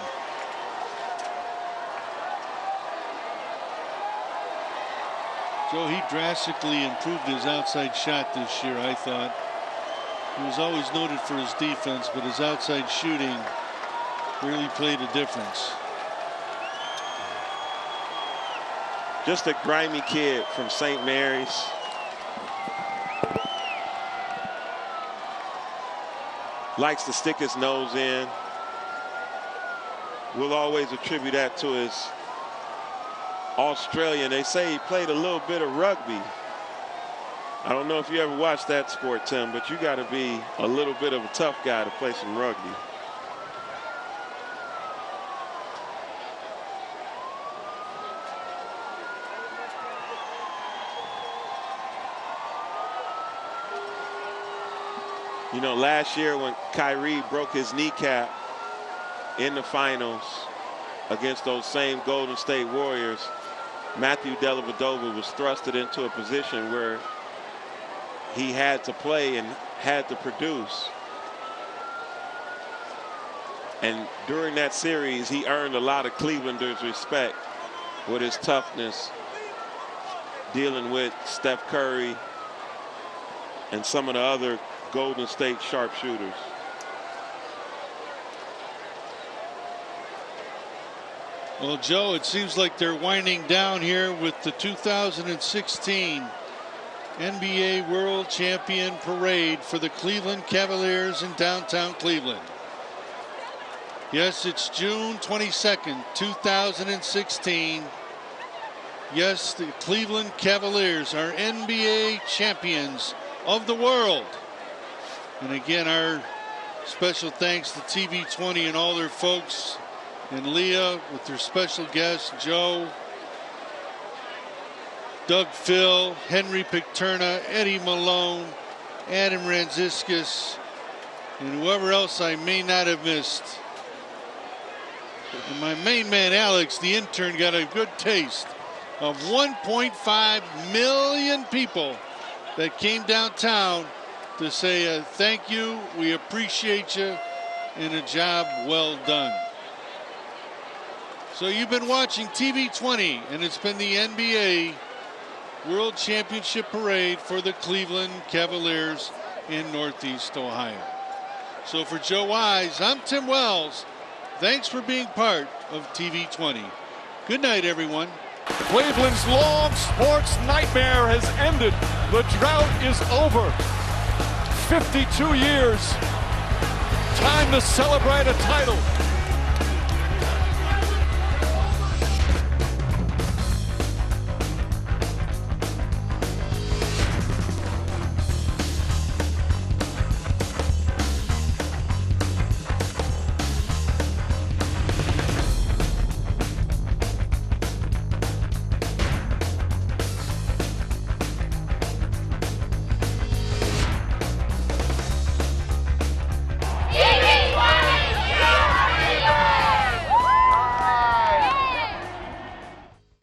So he drastically improved his outside shot this year, I thought. He was always noted for his defense, but his outside shooting really played a difference. Just a grimy kid from St. Mary's. Likes to stick his nose in. We'll always attribute that to his Australian. They say he played a little bit of rugby. I don't know if you ever watched that sport, Tim, but you got to be a little bit of a tough guy to play some rugby. You know, last year when Kyrie broke his kneecap in the finals against those same Golden State Warriors, Matthew Dellavedova was thrusted into a position where he had to play and had to produce. And during that series, he earned a lot of Clevelanders' respect with his toughness, dealing with Steph Curry and some of the other Golden State sharpshooters. Well, Joe, it seems like they're winding down here with the 2016 NBA World Champion Parade for the Cleveland Cavaliers in downtown Cleveland. Yes, it's June 22nd, 2016. Yes, the Cleveland Cavaliers are NBA champions of the world. And again, our special thanks to TV20 and all their folks, and Leah with their special guests, Joe, Doug Phil, Henry Picterna, Eddie Malone, Adam Ranziskus, and whoever else I may not have missed. And my main man, Alex, the intern, got a good taste of 1.5 million people that came downtown to say thank you, we appreciate you, and a job well done. So you've been watching TV20, and it's been the NBA World Championship Parade for the Cleveland Cavaliers in Northeast Ohio. So for Joe Wise, I'm Tim Wells. Thanks for being part of TV20. Good night, everyone. Cleveland's long sports nightmare has ended. The drought is over. 52 years. Time to celebrate a title.